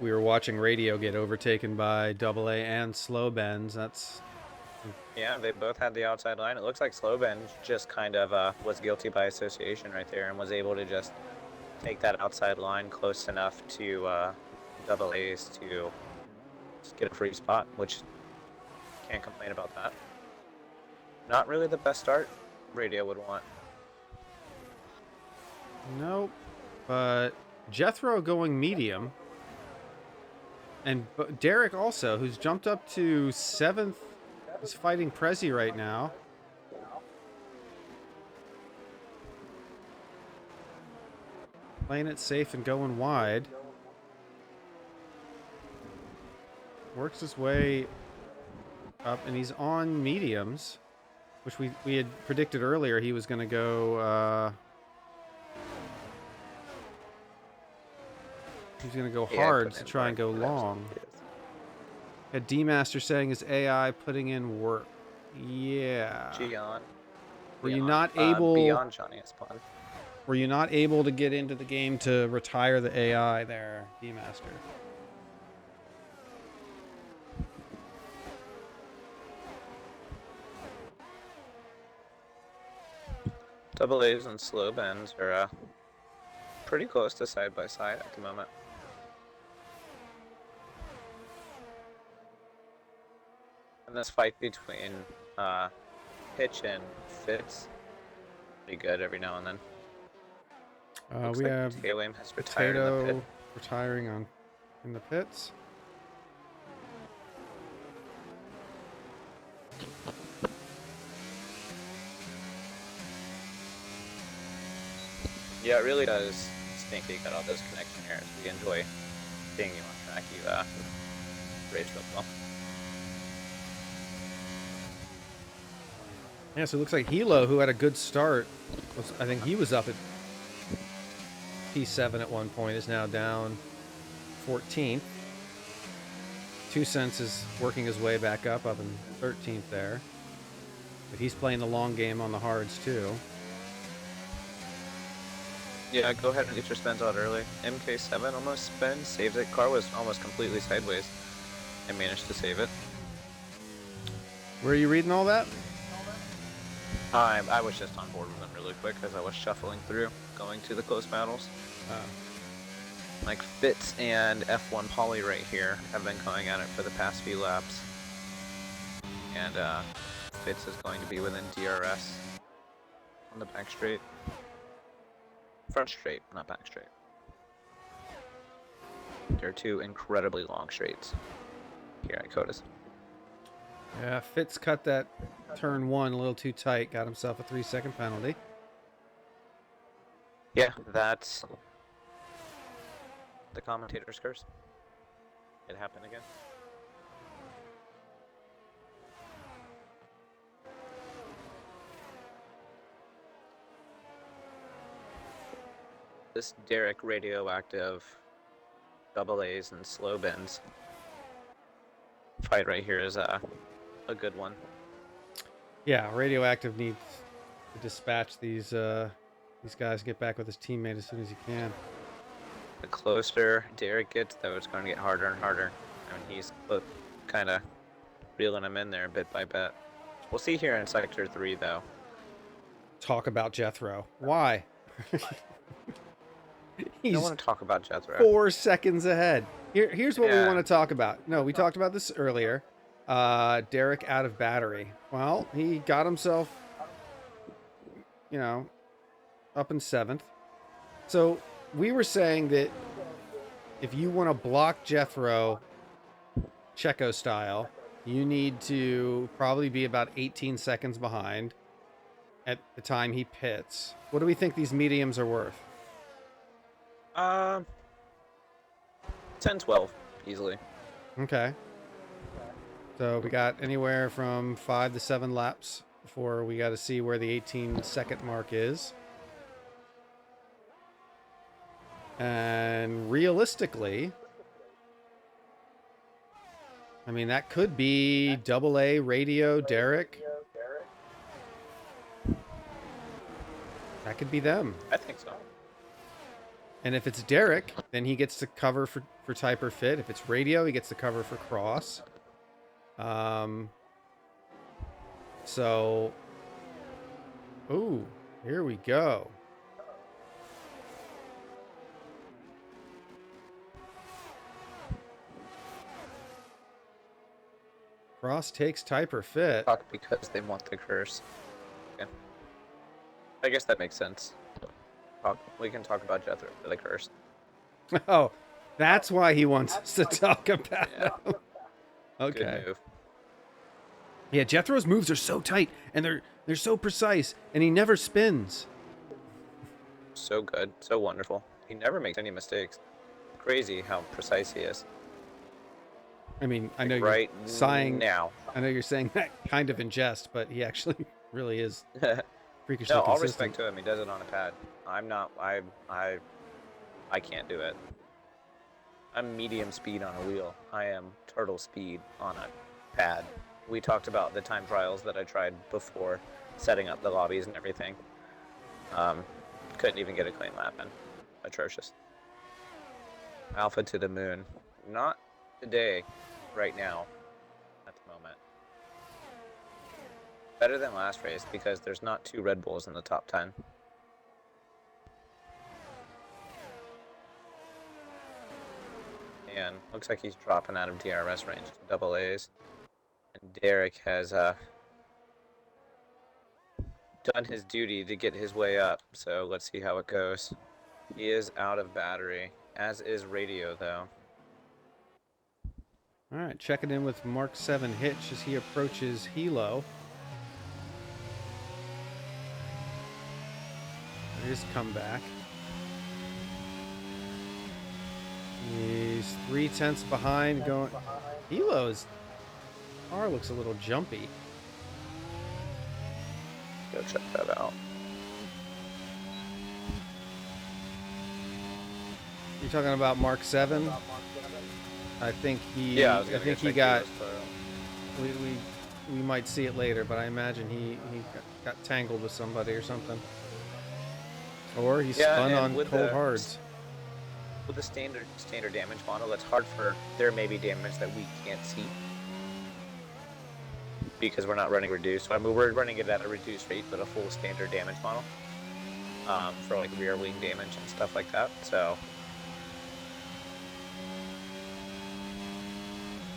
we were watching Radio get overtaken by Double A and Slow Bends. That's... Yeah, they both had the outside line. It looks like Slow Bends just kind of was guilty by association right there and was able to just take that outside line close enough to Double A's to just get a free spot, which can't complain about that. Not really the best start Radio would want. Nope. But Jethro going medium. And Derek also, who's jumped up to 7th. He's fighting Prezi right now. Playing it safe and going wide. Works his way up, and he's on mediums, which we had predicted earlier he was going to go... he's going to go hard to try and go long. A D-Master saying his AI putting in work. Yeah. Gian. Were you not able... Beyond Johnny Espon. Were you not able to get into the game to retire the AI there, D-Master? Double A's and slow bends are pretty close to side by side at the moment. And this fight between Pitch and Fitz, pretty good every now and then. Looks We like have Tailwame has retired in the Potato pit. retiring in the pits. Yeah, it really does stink that you got all those connection errors. We enjoy seeing you on track. You race football. Yeah, so it looks like Hilo, who had a good start, I think he was up at P7 at one point, is now down 14th. 2 Cents is working his way back up in 13th there. But he's playing the long game on the hards too. Yeah, go ahead and get your spins out early. MK7 almost spins, saves it. Car was almost completely sideways and managed to save it. Where are you reading all that? I was just on board with them really quick as I was shuffling through, going to the close battles. Like Fitz and F1 Poly right here have been going at it for the past few laps. And Fitz is going to be within DRS on the back straight. Front straight, not back straight. There are two incredibly long straights here at CoTA's. Yeah, Fitz cut that turn 1 a little too tight, got himself a 3-second penalty. Yeah, that's the commentator's curse. It happened again. This Derek radioactive double A's and slow bends fight right here is a good one. Yeah, Radioactive needs to dispatch these guys, get back with his teammate as soon as he can. The closer Derek gets, though, it's going to get harder and harder. I mean, he's kind of reeling him in there bit by bit. We'll see here in Sector 3, though. Talk about Jethro. Why? I He's don't want to talk about Jethro. 4 seconds ahead. Here's what we Yeah. want to talk about. No, we talked about this earlier. Derek out of battery. Well, he got himself, up in 7th. So we were saying that if you want to block Jethro Checo style, you need to probably be about 18 seconds behind at the time he pits. What do we think these mediums are worth? 10, 12, easily. Okay. So we got anywhere from 5 to 7 laps before we got to see where the 18-second mark is. And realistically, I mean, that could be double A radio Derek. That could be them. I think so. And if it's Derek, then he gets to cover for type or fit. If it's radio, he gets to cover for cross. So, ooh, here we go. Cross takes type or fit. Talk because they want the curse. Okay. I guess that makes sense. We can talk about Jethro for the curse. Oh, that's why he wants us to talk about Yeah. him. Okay. Good move. Yeah, Jethro's moves are so tight and they're so precise, and he never spins. So good. So wonderful. He never makes any mistakes. Crazy how precise he is. I mean, I know Right you're sighing now. I know you're saying that kind of in jest, but he actually really is freakishly No, all consistent. respect to him. He does it on a pad. I'm not. I can't do it. I'm medium speed on a wheel. I am turtle speed on a pad. We talked about the time trials that I tried before setting up the lobbies and everything. Couldn't even get a clean lap in. Atrocious. Alpha to the moon. Not today, right now, at the moment. Better than last race because there's not 2 Red Bulls in the top 10. And looks like he's dropping out of DRS range to double A's. And Derek has done his duty to get his way up, so let's see how it goes. He is out of battery, as is Radio, though. All right, checking in with Mark 7 Hitch as he approaches Hilo. His comeback. He's 3/10 behind going. Hilo's car looks a little jumpy. Go check that out. You're talking about Mark 7? I think he. Yeah, I think he got. We might see it later, but I imagine he got tangled with somebody or something. Or he spun on cold hards. With the standard damage model, it's hard for there may be damage that we can't see because we're not running reduced. I mean, we're running it at a reduced rate, but a full standard damage model for like rear wing damage and stuff like that. So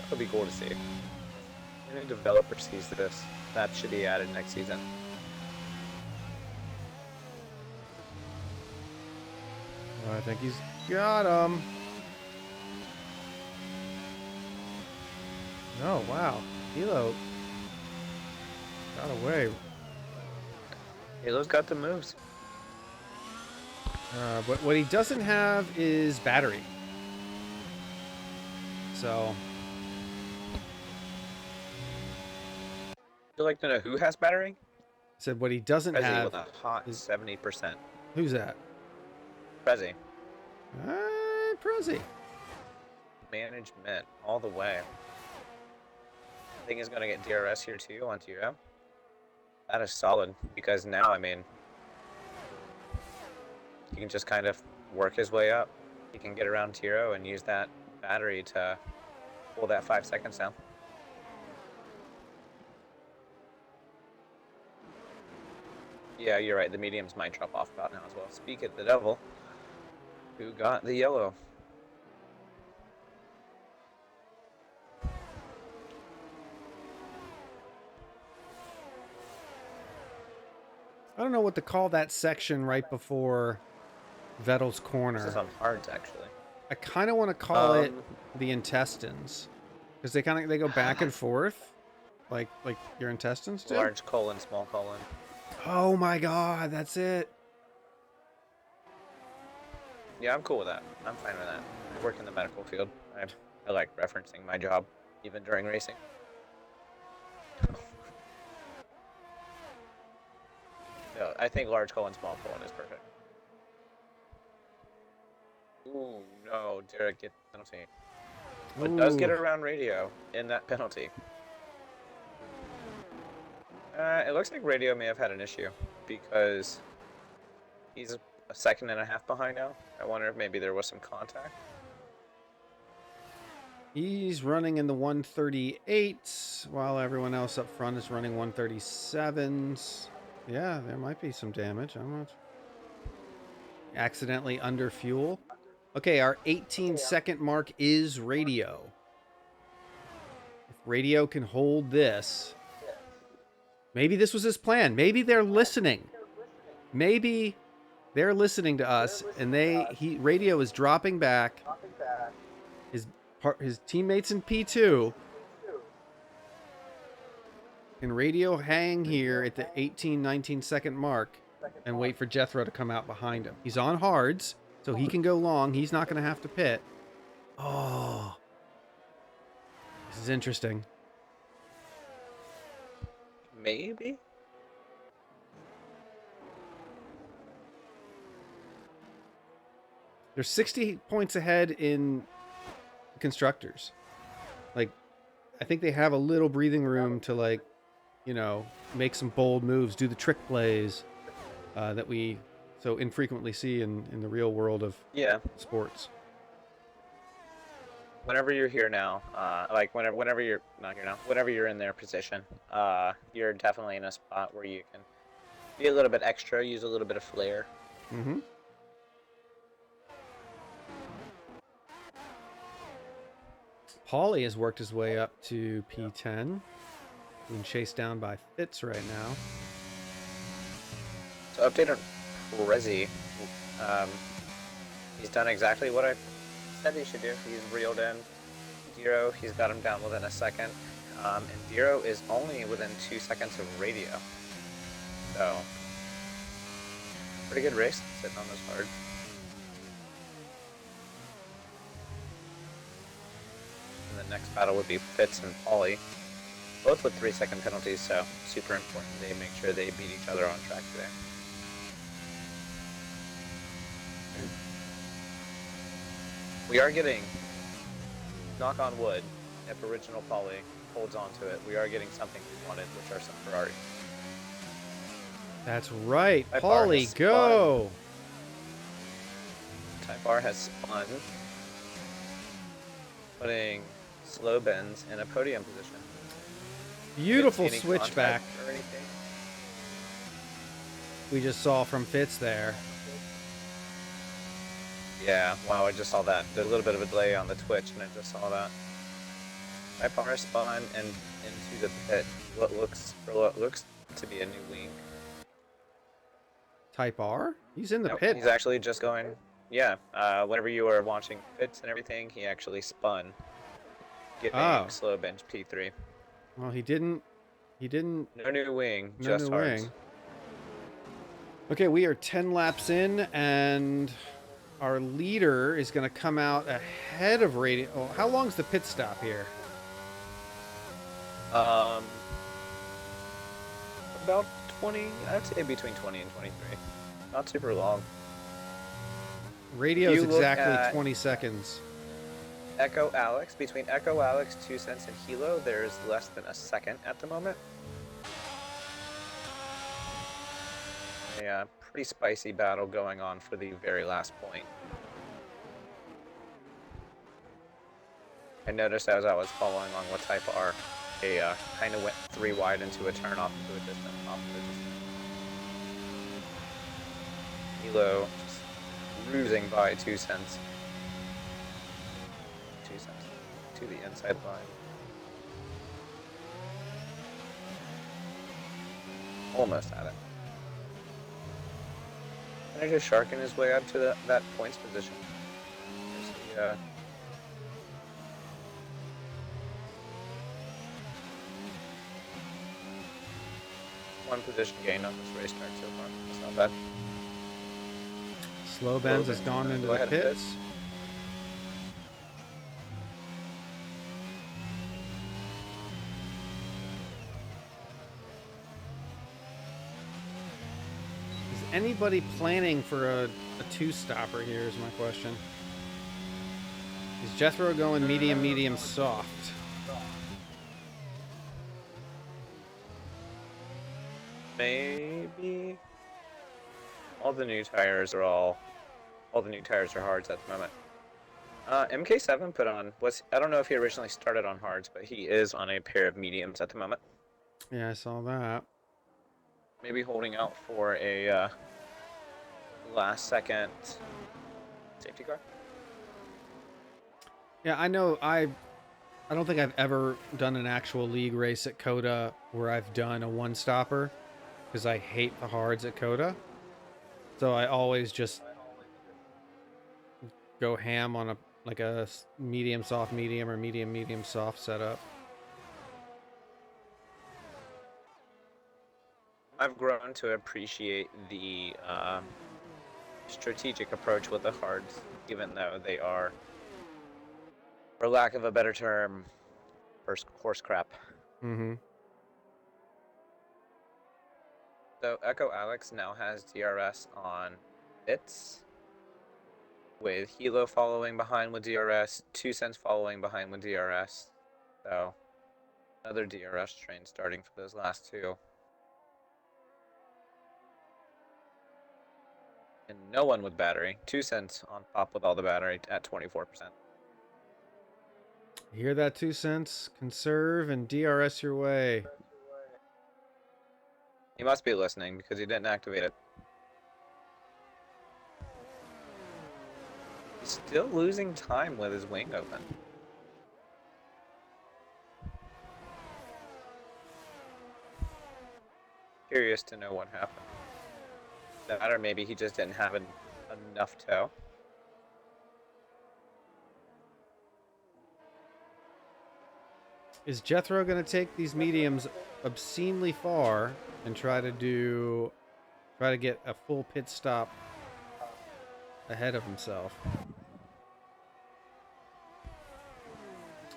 that would be cool to see. If any developer sees this, that should be added next season. I think he's got him. Oh, wow. Hilo got away. Hilo's got the moves. But what he doesn't have is battery. So. You'd like to know who has battery? Said what he doesn't Prezi have with a hot 70%. Who's that? Prezi. Prezi. Management all the way. I think he's going to get DRS here too on Tiro. That is solid because now, I mean, he can just kind of work his way up. He can get around Tiro and use that battery to pull that 5 seconds down. Yeah, you're right. The mediums might drop off about now as well. Speak of the devil, who got the yellow. I don't know what to call that section right before Vettel's corner. This is on hards, actually. I kind of want to call it the intestines, because they go back and forth, like your intestines do. Large colon, small colon. Oh my God, that's it. Yeah, I'm cool with that. I'm fine with that. I work in the medical field. I like referencing my job, even during racing. No, I think large colon, small colon is perfect. Ooh, no, Derek gets penalty. But does get around Radio in that penalty. It looks like Radio may have had an issue because he's a second and a half behind now. I wonder if maybe there was some contact. He's running in the 138s while everyone else up front is running 137s. Yeah, there might be some damage. I'm not accidentally under fuel. Okay, our 18-second mark is Radio. If Radio can hold this, maybe this was his plan. Maybe they're listening. Maybe they're listening to us, and Radio is dropping back. His teammates in P2. And Radio hang here at the 18, 19-second mark and wait for Jethro to come out behind him. He's on hards, so he can go long. He's not going to have to pit. Oh. This is interesting. Maybe? They're 60 points ahead in constructors. Like, I think they have a little breathing room to, like, you know, make some bold moves, do the trick plays that we so infrequently see in the real world of Yeah. sports. Whenever you're here now, like whenever you're not here now, whenever you're in their position, you're definitely in a spot where you can be a little bit extra, use a little bit of flair. Mm-hmm. Paulie has worked his way up to P10. Being chased down by Fitz right now. So update on Prezi. He's done exactly what I said he should do. He's reeled in Diro. He's got him down within a second. And Diro is only within 2 seconds of radio. So, pretty good race sitting on those hards. And the next battle would be Fitz and Paulie. Both with 3-second penalties, so super important they make sure they beat each other on track today. We are getting, knock on wood, if original Paulie holds on to it, we are getting something we wanted, which are some Ferrari. That's right. Type R Paulie, has go! Type R has spun, putting slow bends in a podium position. Beautiful Any switchback contact or anything? we just saw from Fitz there. Yeah, wow, I just saw that. There's a little bit of a delay on the Twitch, and I just saw that. Type R spun and into the pit. What looks to be a new wing. Type R? He's in the Nope, pit. he's actually just going. Yeah, whenever you were watching Fitz and everything, he actually spun, getting slow bench P3. Well, he didn't. No new wing, No just new hards. wing. Okay, we are 10 laps in, and our leader is going to come out ahead of radio. Oh, how long's the pit stop here? About 20. I'd say between 20 and 23. Not super long. Radio's You look exactly at 20 seconds. Echo Alex, between Echo Alex, 2 cents, and Hilo, there's less than a second at the moment. A pretty spicy battle going on for the very last point. I noticed as I was following along with Type R, they kind of went 3 wide into a turn off into a distance. Hilo just cruising by 2 cents. 2 cents to the inside line. Almost at it. And just sharking his way up to that points position. There's the, one position gain on this race start so far. That's not bad. Slow Benz has gone into the pits. Is anybody planning for a two-stopper here is my question. Is Jethro going medium, medium, soft? Maybe. All the new tires are hards at the moment. MK7 put on I don't know if he originally started on hards, but he is on a pair of mediums at the moment. Yeah, I saw that. Maybe holding out for a last second safety car. Yeah, I know. I don't think I've ever done an actual league race at CoTA where I've done a one-stopper because I hate the hards at CoTA. So I always just go ham on a medium soft medium or medium medium soft setup. I've grown to appreciate the strategic approach with the hards, even though they are, for lack of a better term, horse crap. Mm-hmm. So Echo Alex now has DRS on Bits, with Hilo following behind with DRS, 2 cents following behind with DRS. So another DRS train starting for those last two. And no one with battery. 2 cents on top with all the battery at 24%. Hear that, 2 cents? Conserve and DRS your way. He must be listening because he didn't activate it. He's still losing time with his wing open. Curious to know what happened. That or maybe he just didn't have enough tow. Is Jethro going to take these mediums obscenely far and try to get a full pit stop ahead of himself?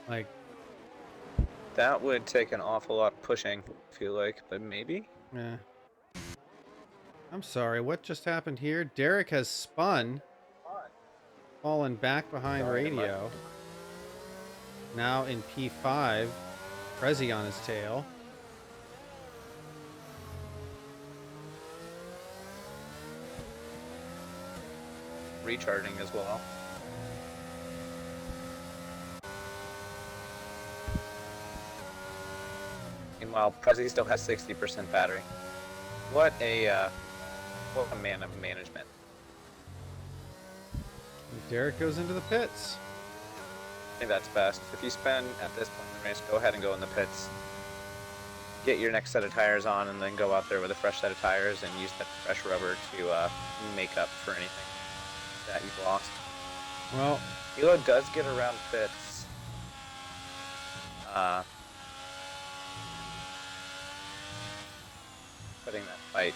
Like, That would take an awful lot of pushing, I feel like, but maybe? eh. I'm sorry, what just happened here? Derek has spun, fallen back behind radio. Now in P5, Prezi on his tail. Recharging as well. Meanwhile, Prezi still has 60% battery. What a man of management. And Derek goes into the pits. I think that's best. If you spend at this point in the race, go ahead and go in the pits. Get your next set of tires on, and then go out there with a fresh set of tires and use that fresh rubber to make up for anything that you've lost. Well, Hilo does get around pits. Putting that fight,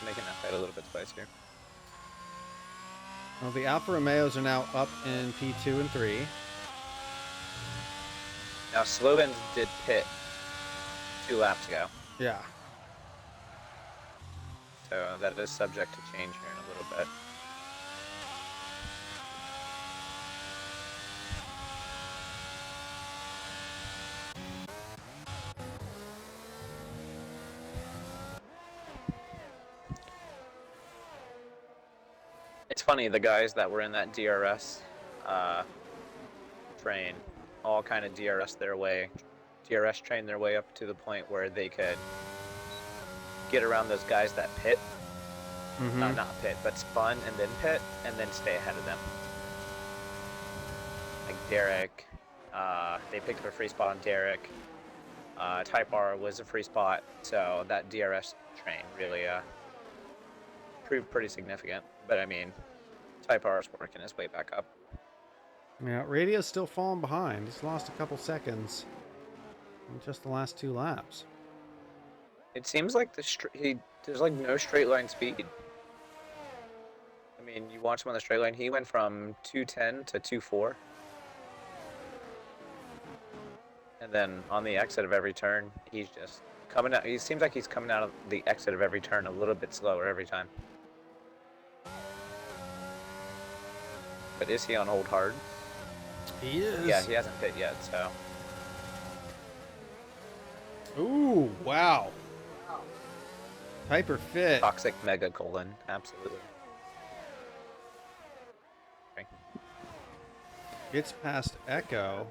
making that fight a little bit spicier. well, the Alfa Romeos are now up in P2 and 3. Now, Slovens did pit 2 laps ago, Yeah. so that is subject to change here in a little bit. It's funny, the guys that were in that DRS train all kind of DRS trained their way up to the point where they could get around those guys that pit. Mm-hmm. Not pit, but spun and then pit, and then stay ahead of them. Like Derek, they picked up a free spot on Derek. Type R was a free spot, so that DRS train really proved pretty significant. But I mean, Type R is working his way back up. Yeah, radio's still falling behind. He's lost a couple seconds in just the last 2 laps. It seems like there's like no straight line speed. I mean, you watch him on the straight line, he went from 210 to 24. And then on the exit of every turn, he's just coming out. He seems like he's coming out of the exit of every turn a little bit slower every time. But is he on hold hard? He is. Yeah, he hasn't pit yet, so. Ooh, wow. Hyper fit. Toxic mega colon, absolutely. Okay. Gets past Echo.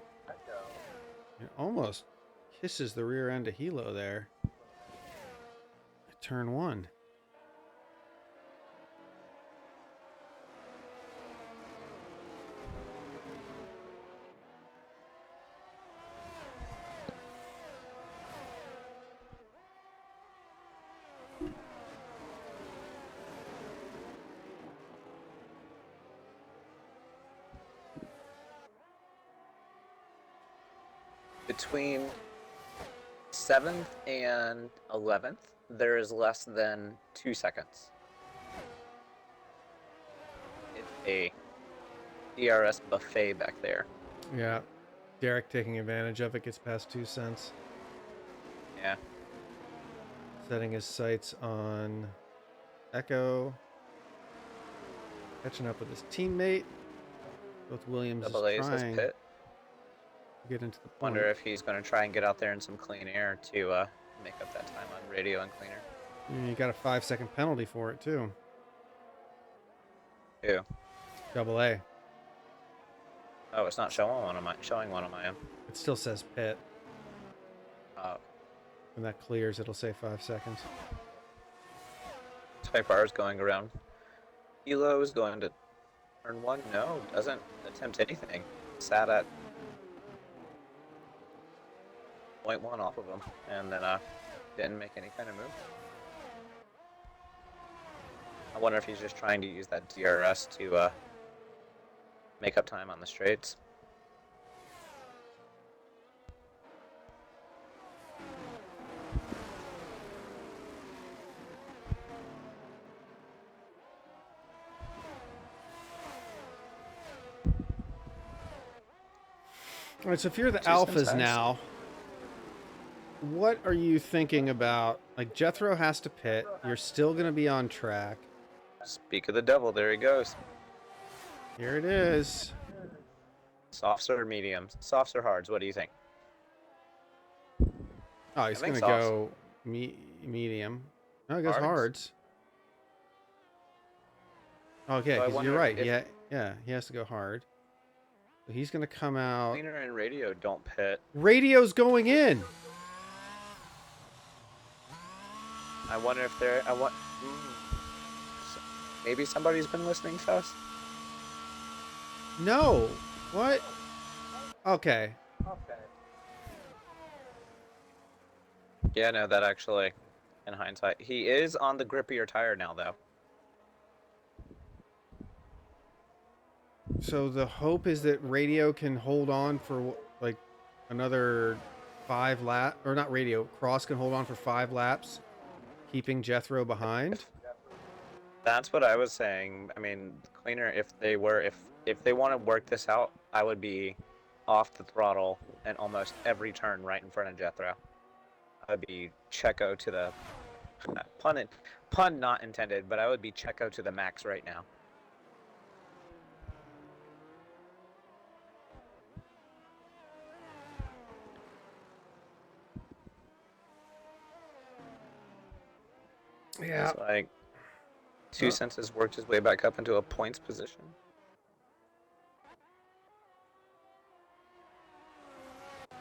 It almost kisses the rear end of Hilo there. At turn 1. Between 7th and 11th, there is less than 2 seconds. It's a DRS buffet back there. Yeah. Derek taking advantage of it, gets past 2 cents. Yeah. Setting his sights on Echo. Catching up with his teammate. Both Williams Double is A's has trying pit. to get into the point. Wonder if he's going to try and get out there in some clean air to make up that time on radio and cleaner. You got a 5-second penalty for it, too. Ew. Double A. Oh, it's not showing one on my end. It still says pit. Uh, When that clears, it'll say 5 seconds. Type R is going around. Elo is going to turn 1. No, doesn't attempt anything. Sat at 0.1 off of him, and then didn't make any kind of move. I wonder if he's just trying to use that DRS to make up time on the straights. All right, so if you're the 2 alphas cents. now, what are you thinking about? Like, Jethro has to pit. You're still going to be on track. Speak of the devil, there he goes. Here it is. Softs or mediums? Softs or hards? What do you think? Oh, he's going to go medium. No, he goes hards. Okay, So you're right. Yeah, he has to go hard. So he's going to come out. Cleaner and radio don't pit. Radio's going in. I wonder if they're. Maybe somebody's been listening to us. No. What? Okay. Yeah, no, that actually, in hindsight, he is on the grippier tire now, though. So the hope is that radio can hold on for like another 5 laps, or not radio. Cross can hold on for 5 laps, keeping Jethro behind. That's what I was saying. I mean, cleaner if they want to work this out, I would be off the throttle in almost every turn right in front of Jethro. I would be Checo to the pun not intended, but I would be Checo to the max right now. Yeah. It's like 2 cents has worked his way back up into a points position.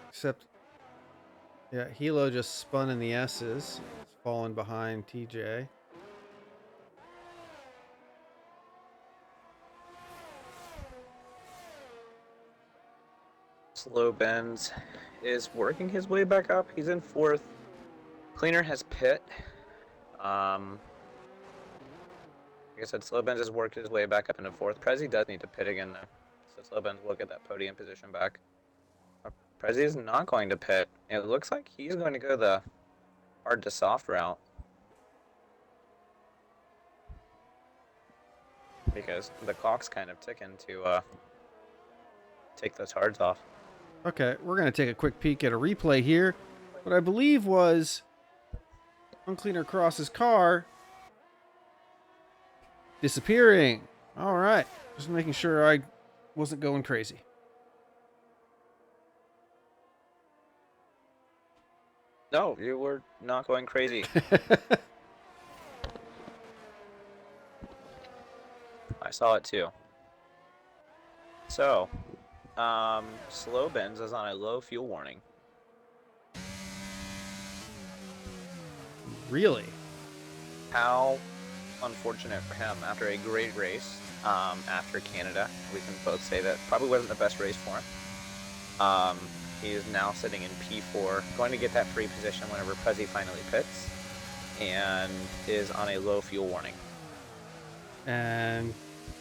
Except, yeah, Hilo just spun in the S's. It's fallen behind TJ. Slow Benz is working his way back up. He's in 4th. Cleaner has pit. Like I said, Slow Benz has worked his way back up into 4th. Prezi does need to pit again, though. So Slow Benz will get that podium position back. Prezi is not going to pit. It looks like he's going to go the hard to soft route. Because the clock's kind of ticking to take those hards off. Okay, we're going to take a quick peek at a replay here. What I believe was Uncleaner Cross's car disappearing. All right, just making sure I wasn't going crazy. No, you were not going crazy. I saw it too. So, Slow Benz is on a low fuel warning. Really? How unfortunate for him after a great race. After Canada, we can both say that probably wasn't the best race for him. He is now sitting in P4, going to get that free position whenever Prezi finally pits, and is on a low fuel warning. And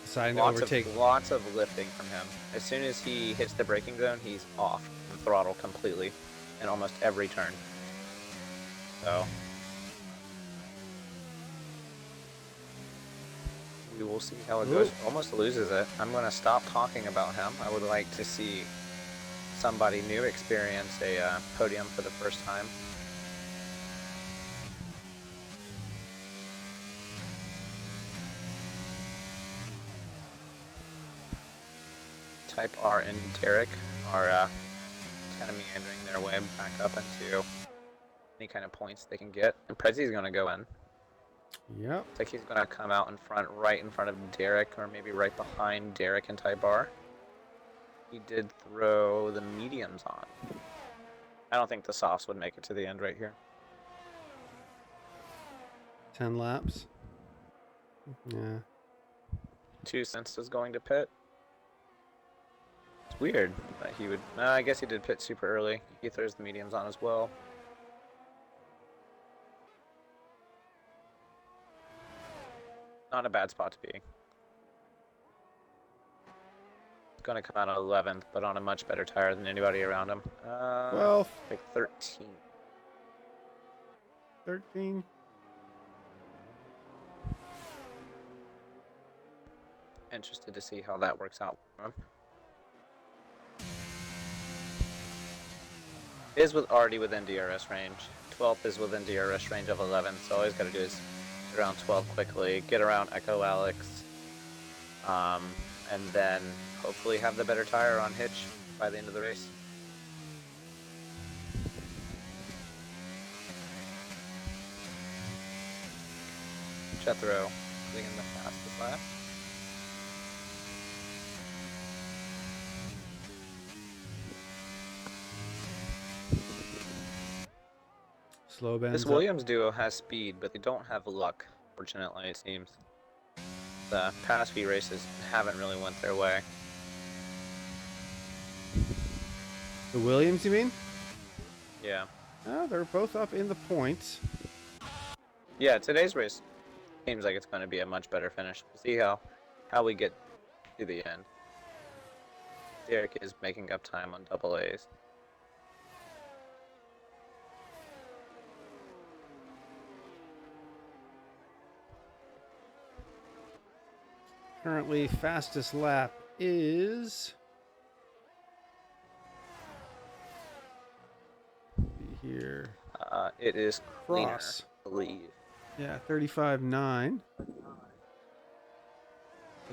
deciding to Lots overtake. Lots of lifting from him. As soon as he hits the braking zone, he's off the throttle completely in almost every turn. So we will see how it goes. Almost loses it. I'm going to stop talking about him. I would like to see somebody new experience a podium for the first time. Type R and Derek are kind of meandering their way back up into any kind of points they can get. And Prezi's going to go in. Yep. Looks like he's gonna come out in front, right in front of Derek, or maybe right behind Derek and Ty Bar. He did throw the mediums on. I don't think the softs would make it to the end right here. 10 laps. Yeah. 2 cents is going to pit. It's weird that he would. I guess he did pit super early. He throws the mediums on as well. Not a bad spot to be. Going to come out 11th, but on a much better tire than anybody around him. 12. Like 13. 13. Interested to see how that works out for him. Is already within DRS range. 12th is within DRS range of 11th, so all he's got to do is get around 12 quickly, get around Echo Alex, and then hopefully have the better tire on hitch by the end of the race. Jethro putting in the fastest lap. Slow bends. This Williams duo has speed, but they don't have luck, fortunately, it seems. The past few races haven't really went their way. The Williams, you mean? Yeah. Oh, they're both up in the points. Yeah, today's race seems like it's going to be a much better finish. We'll see how we get to the end. Derek is making up time on double A's. Currently, fastest lap is... here. It is cleaner, Cross. I believe. Yeah, 35.9.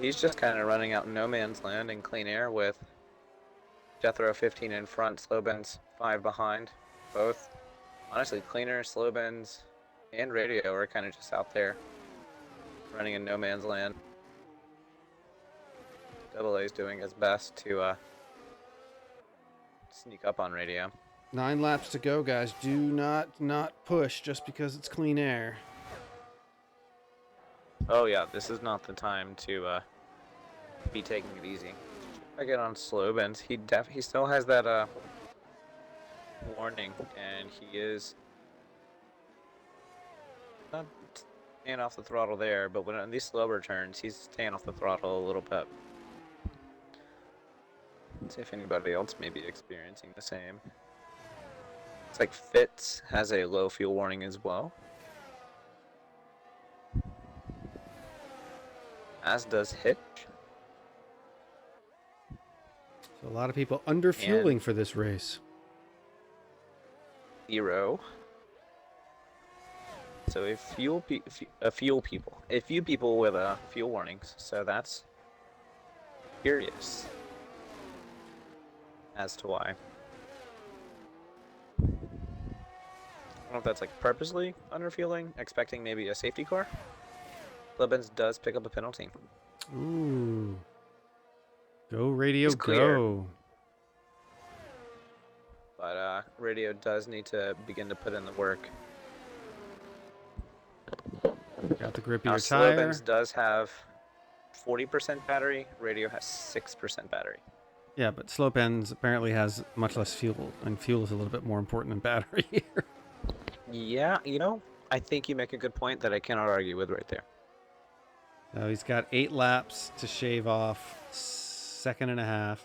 He's just kind of running out in no man's land in clean air with Jethro 15 in front, Slowbends 5 behind. Both, honestly, cleaner, Slowbends, and Radio are kind of just out there running in no man's land. Double A's doing his best to sneak up on Radio. 9 laps to go, guys. Do not push just because it's clean air. Oh yeah, this is not the time to be taking it easy. I get on Slowbends. He still has that warning, and he is not staying off the throttle there. But when on these slower turns, he's staying off the throttle a little bit. Let's see if anybody else may be experiencing the same. It's like Fitz has a low fuel warning as well. As does Hitch. So a lot of people under fueling for this race. 0. So a few people with fuel warnings. So that's curious as to why. I don't know if that's like purposely under fueling, expecting maybe a safety car. Slowbends does pick up a penalty. Ooh. Go, Radio, He's clear. go. But Radio does need to begin to put in the work. Got the Now, grippier tire. Slowbends does have 40% battery. Radio has 6% battery. Yeah, but Slowbends apparently has much less fuel, and fuel is a little bit more important than battery here. Yeah, you know, I think you make a good point that I cannot argue with right there. Now he's got 8 laps to shave off, 2.5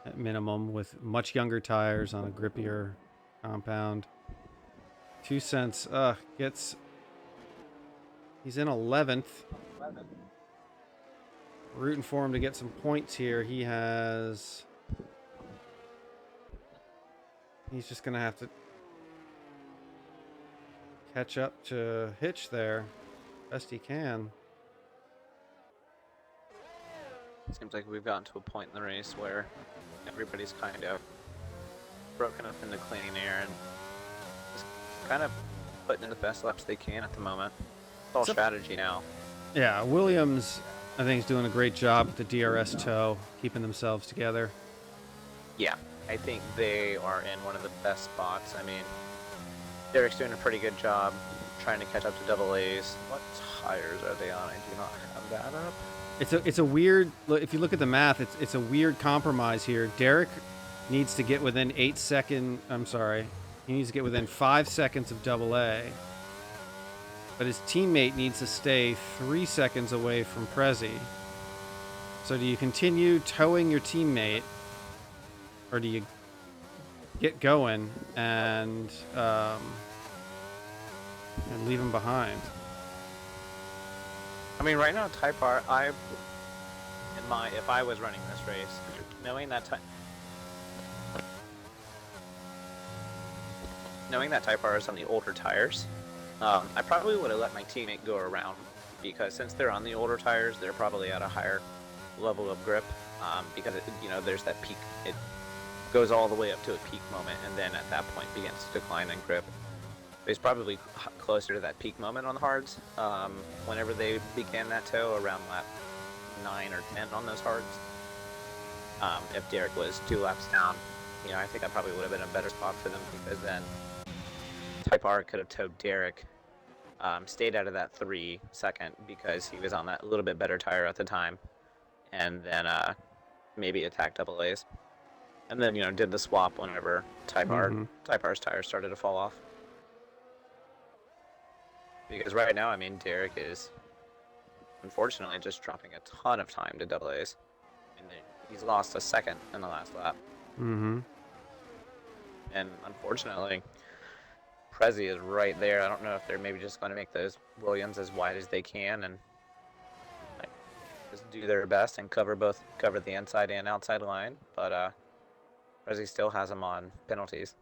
at minimum, with much younger tires on a grippier compound. 2 cents. He's in 11th. Rooting for him to get some points here. He's just gonna have to catch up to Hitch there best he can. Seems like we've gotten to a point in the race where everybody's kind of broken up into clean air and just kind of putting in the best laps they can at the moment. It's all strategy now. Yeah, Williams, I think, is doing a great job with the DRS toe, keeping themselves together. Yeah, I think they are in one of the best spots. I mean, Derek's doing a pretty good job trying to catch up to double A's. What tires are they on? I do not have that up. It's a weird. If you look at the math, it's a weird compromise here. Derek needs to get within 8 seconds. I'm sorry, he needs to get within 5 seconds of double A. But his teammate needs to stay 3 seconds away from Prezi. So do you continue towing your teammate, or do you get going and leave him behind? I mean, right now, Type R, if I was running this race, knowing that Type R is on the older tires, I probably would have let my teammate go around, because since they're on the older tires, they're probably at a higher level of grip, because there's that peak. It goes all the way up to a peak moment, and then at that point begins to decline in grip. It's probably closer to that peak moment on the hards. Whenever they began that tow around lap 9 or 10 on those hards, if Derek was 2 laps down, I think that probably would have been a better spot for them, because then Type R could have towed Derek, stayed out of that 3 second because he was on that little bit better tire at the time, and then maybe attacked double A's, and then did the swap whenever Type R's tires started to fall off. Because right now, I mean, Derek is unfortunately just dropping a ton of time to double A's, and he's lost a second in the last lap. Mm-hmm. And unfortunately, Prezi is right there. I don't know if they're maybe just going to make those Williams as wide as they can and just do their best and cover the inside and outside line. But Prezi still has them on penalties.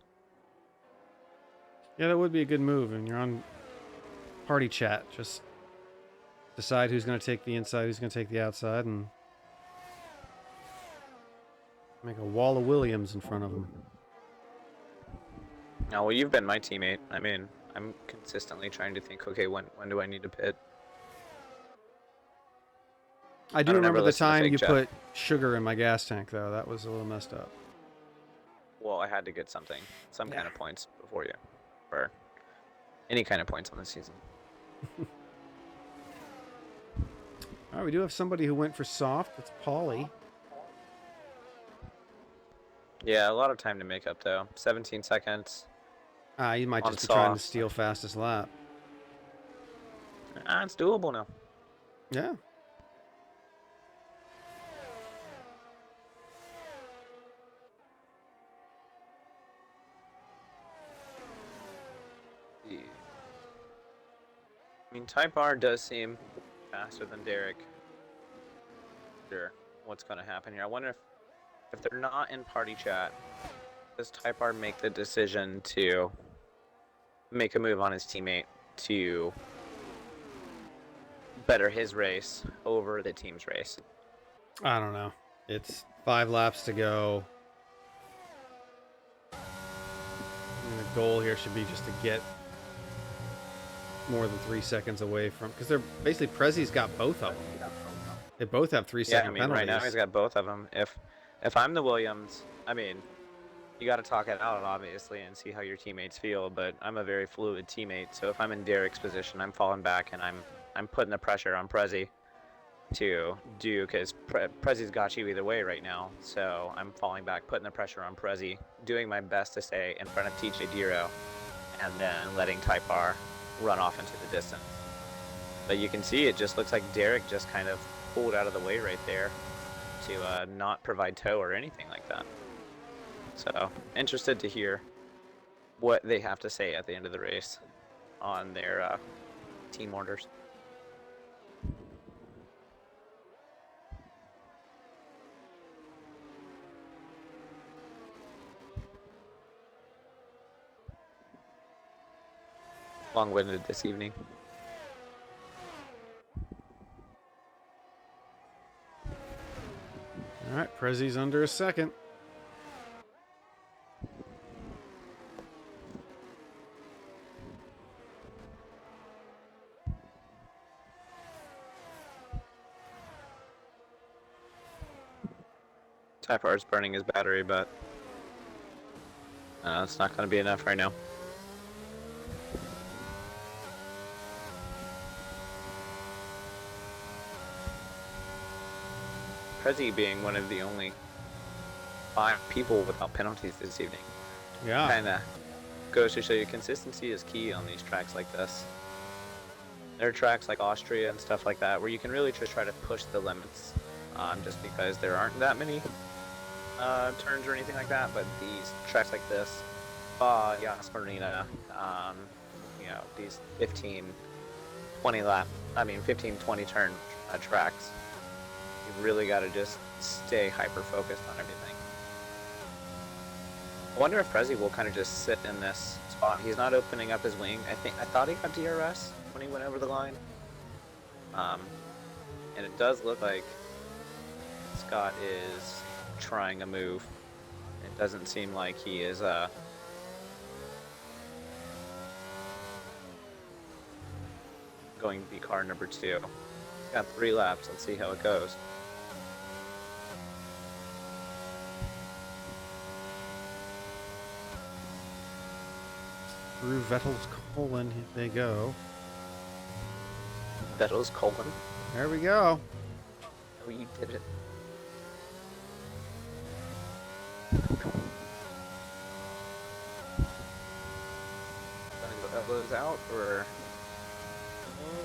Yeah, that would be a good move. And you're on party chat. Just decide who's going to take the inside, who's going to take the outside, and make a wall of Williams in front of them. Now, well, you've been my teammate. I mean, I'm consistently trying to think, okay, when do I need to pit? I do remember the time you put sugar in my gas tank, though. That was a little messed up. Well, I had to get some kind of points before you, or any kind of points on the season. All right, we do have somebody who went for soft. It's Paulie. Yeah, a lot of time to make up, though. 17 seconds. You might just be trying to steal fastest lap. It's doable now. Yeah. I mean, Type R does seem faster than Derek. Sure, what's going to happen here? I wonder if they're not in party chat, does Type R make the decision to make a move on his teammate to better his race over the team's race? I don't know. It's 5 laps to go. And the goal here should be just to get more than 3 seconds away from, because they're basically, Prezi's got both of them. They both have 3-second penalties. Right now he's got both of them. If I'm the Williams, I mean, you got to talk it out, obviously, and see how your teammates feel, but I'm a very fluid teammate, so if I'm in Derek's position, I'm falling back, and I'm putting the pressure on Prezi to do, because Prezi's got you either way right now, so I'm falling back, putting the pressure on Prezi, doing my best to stay in front of TJ Diro, and then letting Type R run off into the distance. But you can see it just looks like Derek just kind of pulled out of the way right there to not provide tow or anything like that. So, interested to hear what they have to say at the end of the race on their team orders. Long-winded this evening. All right, Prezi's under a second. Type R's burning his battery, but it's not going to be enough right now. Prezi being one of the only 5 people without penalties this evening. Yeah. Kind of goes to show you consistency is key on these tracks like this. There are tracks like Austria and stuff like that where you can really just try to push the limits, just because there aren't that many turns or anything like that. But these tracks like this, Yas Marina, you know, these 15, 20 turn tracks, you really got to just stay hyper focused on everything. I wonder if Prezi will kind of just sit in this spot. He's not opening up his wing. I thought he got DRS when he went over the line. And it does look like Scott is trying a move. It doesn't seem like he is going to be car number 2. Got 3 laps. Let's see how it goes. Through Vettel's colon, they go. Vettel's colon. There we go. Oh, you did it. Gonna go elbows out or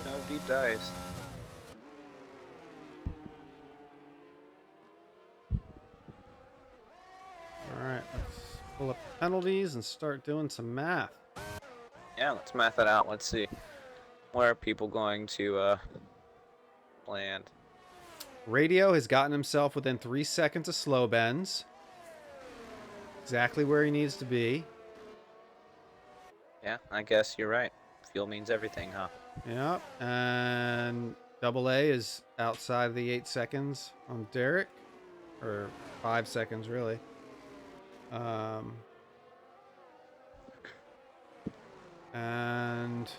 no deep dives. All right, let's pull up the penalties and start doing some math. Yeah, let's math it out. Let's see. Where are people going to land? Radio has gotten himself within 3 seconds of slow bends. Exactly where he needs to be. Yeah, I guess you're right. Fuel means everything, huh? Yep. And Double A is outside of the 8 seconds on Derek. Or 5 seconds, really. And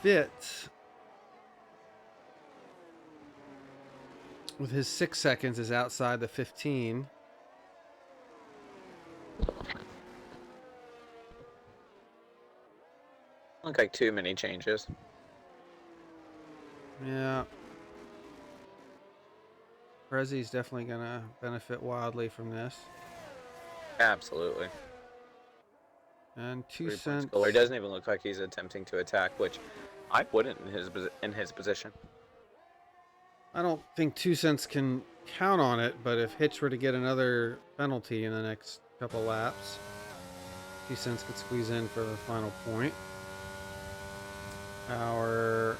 Fitz, with his 6 seconds, is outside the 15. Look like too many changes. Yeah. Prezi's definitely going to benefit wildly from this. Absolutely. And 2 3 points cents. goal. It doesn't even look like he's attempting to attack, which I wouldn't in his position. I don't think 2 cents can count on it, but if Hitch were to get another penalty in the next couple laps, 2 cents could squeeze in for the final point. Our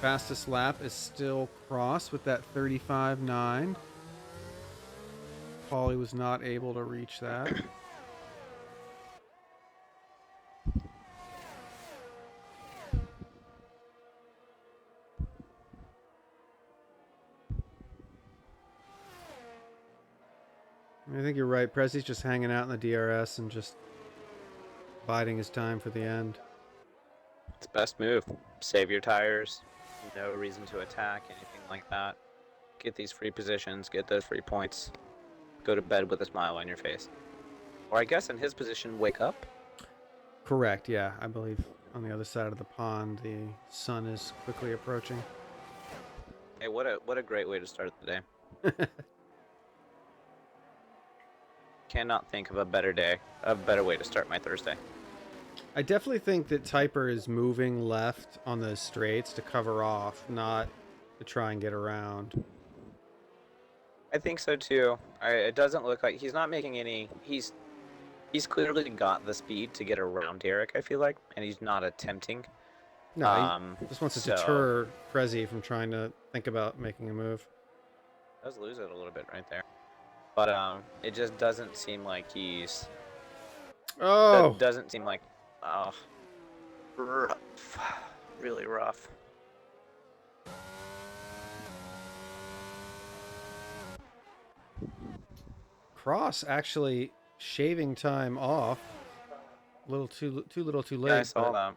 fastest lap is still Cross with that 35.9. Paulie was not able to reach that. I think you're right. Prezi's just hanging out in the DRS and just biding his time for the end. It's best move. Save your tires. No reason to attack, anything like that. Get these free positions, get those free points. Go to bed with a smile on your face. Or I guess in his position, wake up. Correct, yeah. I believe on the other side of the pond, the sun is quickly approaching. Hey, what a great way to start the day. Cannot think of a better day, a better way to start my Thursday. I definitely think that Typer is moving left on the straights to cover off, not to try and get around. I think so too. It doesn't look like he's not making any. He's clearly got the speed to get around Derek, I feel like, and he's not attempting. No, he just wants to deter Prezi from trying to think about making a move. Does lose it a little bit right there, but it just doesn't seem like he's. Oh, it doesn't seem like. Oh, rough, really rough. Cross actually shaving time off. A little too little too late. Yeah, I saw that.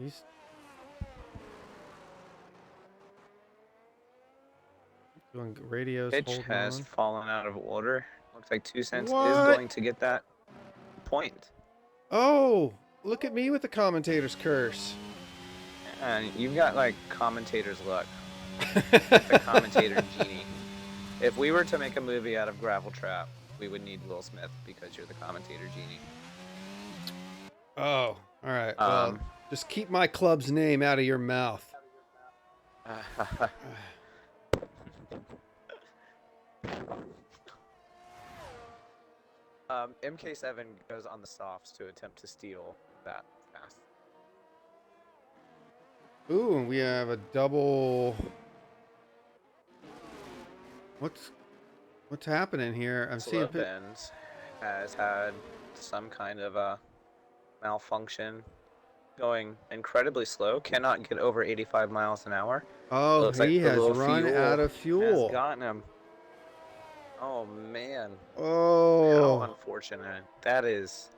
He's doing radios Pitch holding has on. fallen out of order. Looks like 2 cents is What? going to get that point. Oh, look at me with the commentator's curse. And you've got like commentator's luck. The commentator genie. If we were to make a movie out of Gravel Trap, we would need Will Smith because you're the commentator genie. Oh, all right. Well, just keep my club's name out of your mouth. MK7 goes on the softs to attempt to steal that fast. Ooh, and we have a double. What's happening here? I'm seeing Slovens has had some kind of a malfunction, going incredibly slow. Cannot get over 85 miles an hour. Oh, Looks he like the has low run fuel out of fuel. has gotten him. Oh man. Oh, How unfortunate. That is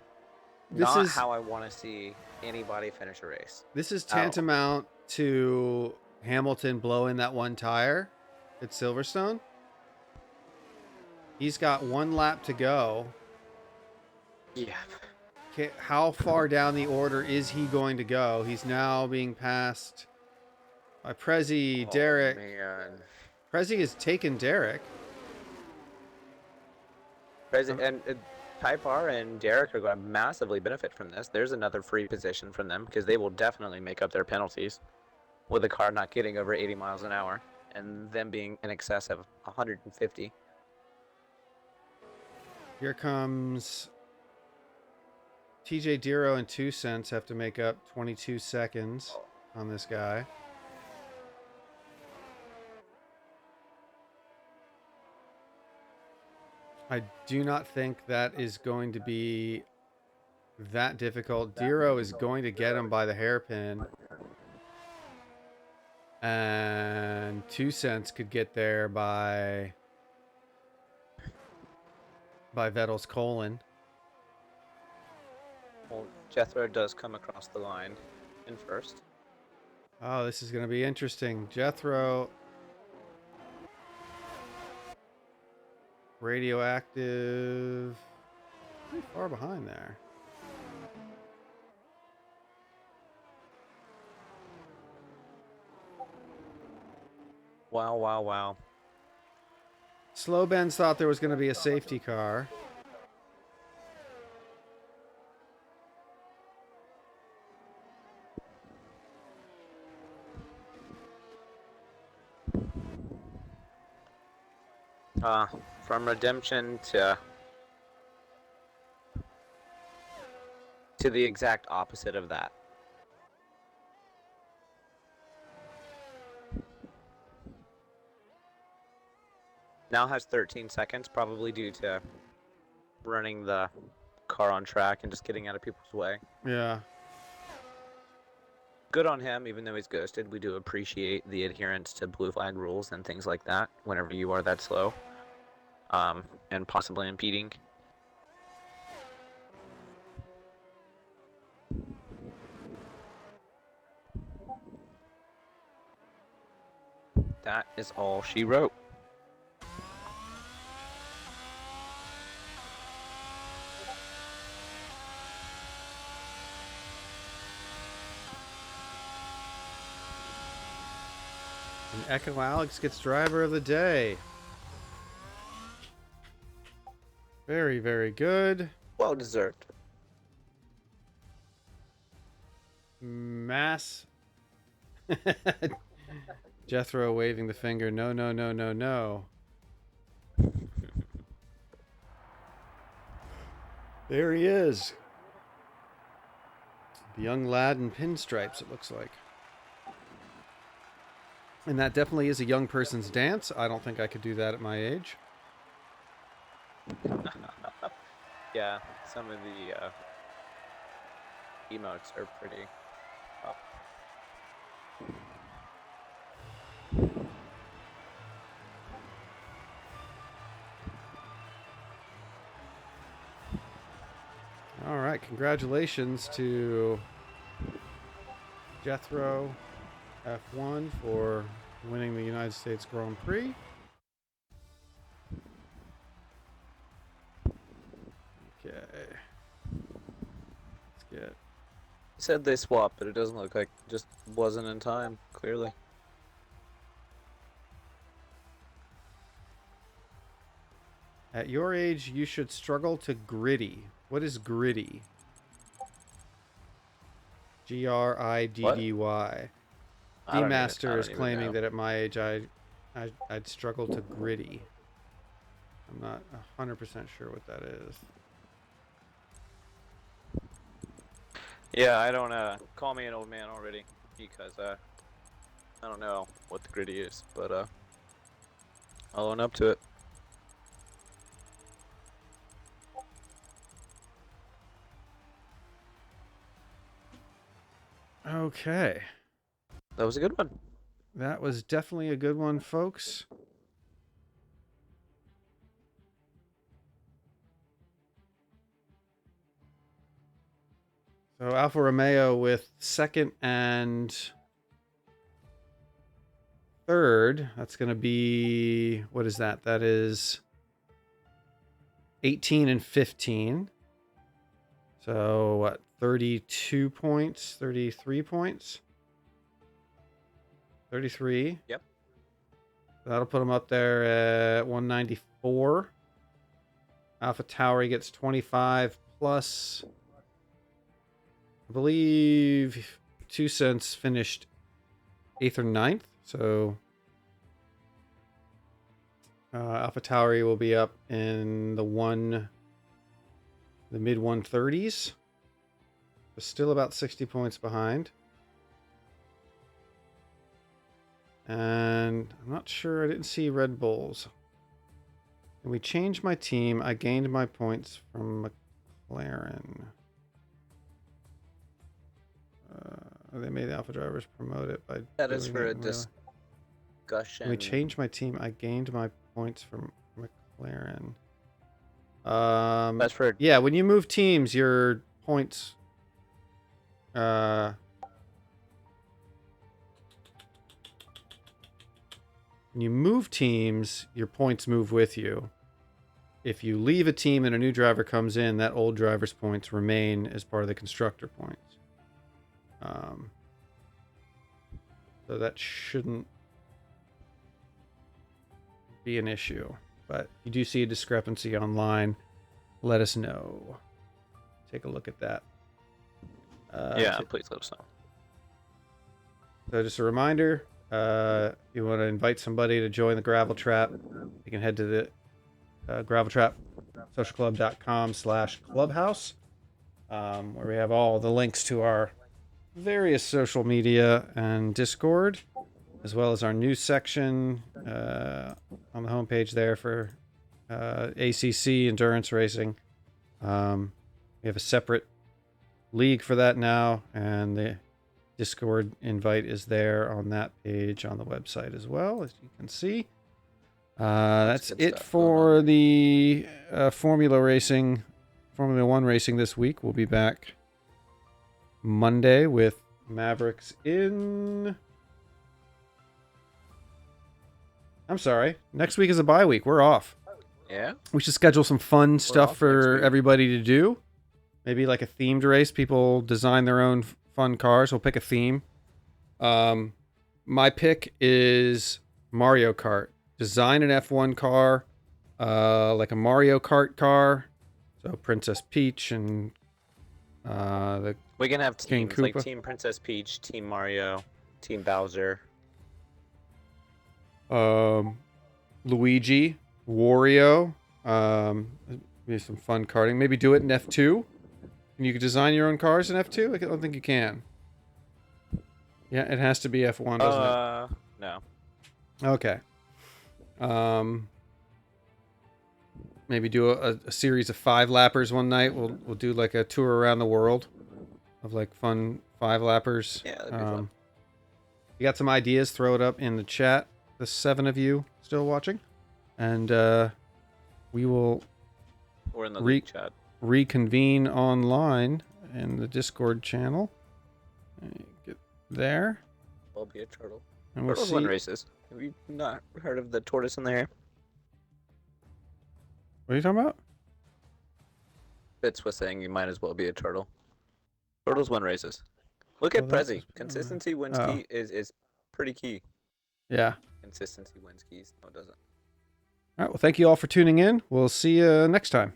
this not is how I want to see anybody finish a race. this is tantamount to Hamilton blowing that one tire at Silverstone. He's got 1 lap to go. Yeah. Okay, how far down the order is he going to go? He's now being passed by Prezi, Derek. Man. Prezi has taken Derek. And Type R and Derek are going to massively benefit from this. There's another free position from them because they will definitely make up their penalties with the car not getting over 80 miles an hour and them being in excess of 150. Here comes TJ Diro and 2 cents have to make up 22 seconds on this guy. I do not think that is going to be that difficult. Diro is going to get him by the hairpin. And 2 cents could get there by Vettel's colon. Well, Jethro does come across the line in first. Oh, this is going to be interesting. Jethro, radioactive, pretty far behind there. Wow, wow, wow. Slow Benz thought there was going to be a safety car. From redemption to the exact opposite of that. Now has 13 seconds, probably due to running the car on track and just getting out of people's way. Yeah. Good on him, even though he's ghosted. We do appreciate the adherence to blue flag rules and things like that whenever you are that slow. And possibly impeding. That is all she wrote. And Echo Alex gets driver of the day. Very, very good. Well deserved. Mass. Jethro waving the finger. No, no, no, no, no. There he is. The young lad in pinstripes, it looks like. And that definitely is a young person's dance. I don't think I could do that at my age. Yeah, some of the emotes are pretty. All right, congratulations to Jethro F1 for winning the United States Grand Prix. Okay. Let's get... Said they swapped, but it doesn't look like it just wasn't in time, clearly. At your age, you should struggle to gritty. What is gritty? Griddy. D-Master is claiming that at my age, I'd struggle to gritty. I'm not 100% sure what that is. Yeah, I don't, call me an old man already, because, I don't know what the gritty is, but, I'll own up to it. Okay. That was a good one. That was definitely a good one, folks. So Alfa Romeo with second and third. That's going to be, what is that? That is 18 and 15. So what, 32 points, 33 points? 33. Yep. That'll put him up there at 194. Alpha Tauri gets 25 plus, I believe, 2 cents finished 8th or 9th. So Alpha Tauri will be up in the mid 130s. But still about 60 points behind. And I'm not sure, I didn't see Red Bulls. When we changed my team, I gained my points from McLaren. They made the Alpha drivers promote it by That is for a discussion. discussion. When we changed my team, I gained my points from McLaren. That's for... Yeah, when you move teams, your points... When you move teams, your points move with you. If you leave a team and a new driver comes in, that old driver's points remain as part of the constructor points. So that shouldn't be an issue. But if you do see a discrepancy online, let us know. Take a look at that. yeah, please let us know. So just a reminder, if you want to invite somebody to join the Gravel Trap, you can head to the graveltrapsocialclub.com/clubhouse, where we have all the links to our various social media and Discord, as well as our news section on the homepage there for ACC endurance racing. We have a separate league for that now, and the Discord invite is there on that page on the website as well, as you can see. That's it for the Formula One racing this week. We'll be back Monday with Mavericks in... I'm sorry. Next week is a bye week. We're off. Yeah? We should schedule some fun stuff for everybody to do. Maybe like a themed race. People design their own fun cars. We'll pick a theme. My pick is Mario Kart. Design an F1 car, like a Mario Kart car. So Princess Peach and we can have King teams like Koopa. Team Princess Peach, Team Mario, Team Bowser. Luigi, Wario. Maybe some fun karting. Maybe do it in F2. And you can design your own cars in F2? I don't think you can. Yeah, it has to be F1, doesn't it? No. Okay. Maybe do a series of 5-lappers one night. We'll do like a tour around the world of like fun 5-lappers. Yeah, that'd be fun. You got some ideas? Throw it up in the chat. The 7 of you still watching, and we will. Or in the league chat. Reconvene online in the Discord channel. Get there. Will be a turtle. And we'll Turtles win see. races. Have you not heard of the tortoise and the hare? What are you talking about? Fitz was saying you might as well be a turtle. Turtles win races. Look at Oh, that's Prezi. just- Consistency wins oh. key is pretty key. Yeah. Consistency wins keys. No, it doesn't. All right. Well, thank you all for tuning in. We'll see you next time.